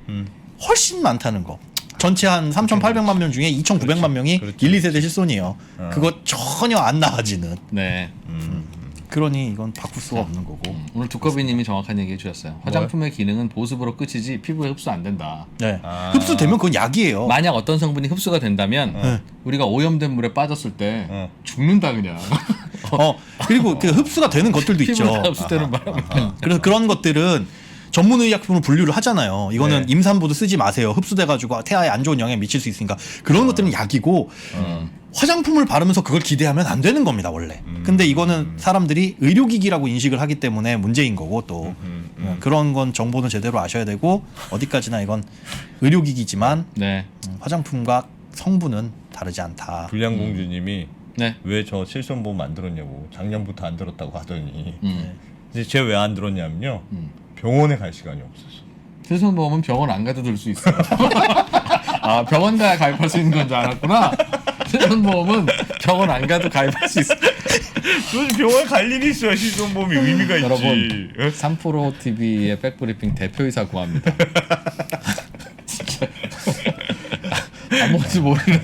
훨씬 많다는 거. 전체 한 3,800만 명 중에 2,900만 명이 1, 2세대 실손이에요. 그거 전혀 안 나아지는. 네. 그러니 이건 바꿀 수가 없는 거고. 오늘 두꺼비님이 정확한 얘기 해주셨어요. 화장품의 기능은 보습으로 끝이지 피부에 흡수 안 된다. 네. 흡수되면 그건 약이에요. 만약 어떤 성분이 흡수가 된다면 우리가 오염된 물에 빠졌을 때 죽는다 그냥. 그리고 그 흡수가 되는 것들도 있죠. 피부가 흡수되는 바람에. 그래서 그런 것들은 전문 의약품으로 분류를 하잖아요. 이거는 네. 임산부도 쓰지 마세요. 흡수돼가지고 태아에 안 좋은 영향 미칠 수 있으니까 그런 것들은 약이고 화장품을 바르면서 그걸 기대하면 안 되는 겁니다 원래. 근데 이거는 사람들이 의료기기라고 인식을 하기 때문에 문제인 거고 또 그런 건 정보는 제대로 아셔야 되고 어디까지나 이건 의료기기지만 네. 화장품과 성분은 다르지 않다. 불량공주님이 네. 왜 저 실손보험 만들었냐고 작년부터 안 들었다고 하더니 이제 제가 왜 안 들었냐면요 병원에 갈 시간이 없어서. 실손보험은 병원 안 가도 들 수 있어요. 아 병원 가야 가입할 수 있는 건 줄 알았구나. 실손보험은 병원 안 가도 가입할 수 있어. 도대체 병원에 갈 일이 있어야 실손보험이 의미가 있지. 여러분 예? 3프로 TV의 백브리핑 대표이사 구합니다. 진짜 아무것도 모르는.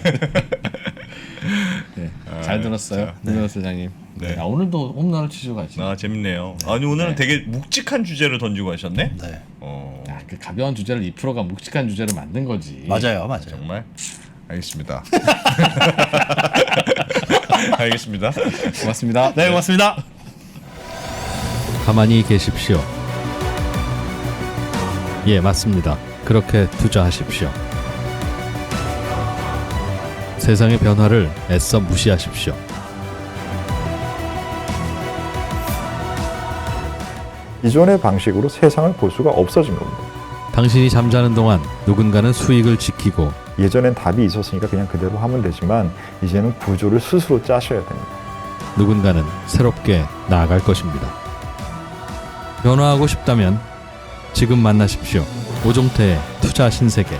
네, 잘 들었어요, 김현우 소장님. 네. 야, 오늘도 홈런을 치시고 가시네. 아 재밌네요. 아니 오늘은 되게 묵직한 주제를 던지고 가셨네. 네. 야, 그 가벼운 주제를 2%가 묵직한 주제를 만든 거지. 맞아요. 정말 알겠습니다. 알겠습니다. 고맙습니다. 네, 고맙습니다. 가만히 계십시오. 예, 맞습니다. 그렇게 투자하십시오. 세상의 변화를 애써 무시하십시오. 기존의 방식으로 세상을 볼 수가 없어진 겁니다. 당신이 잠자는 동안 누군가는 수익을 지키고 예전엔 답이 있었으니까 그냥 그대로 하면 되지만 이제는 구조를 스스로 짜셔야 됩니다. 누군가는 새롭게 나아갈 것입니다. 변화하고 싶다면 지금 만나십시오. 오종태의 투자 신세계.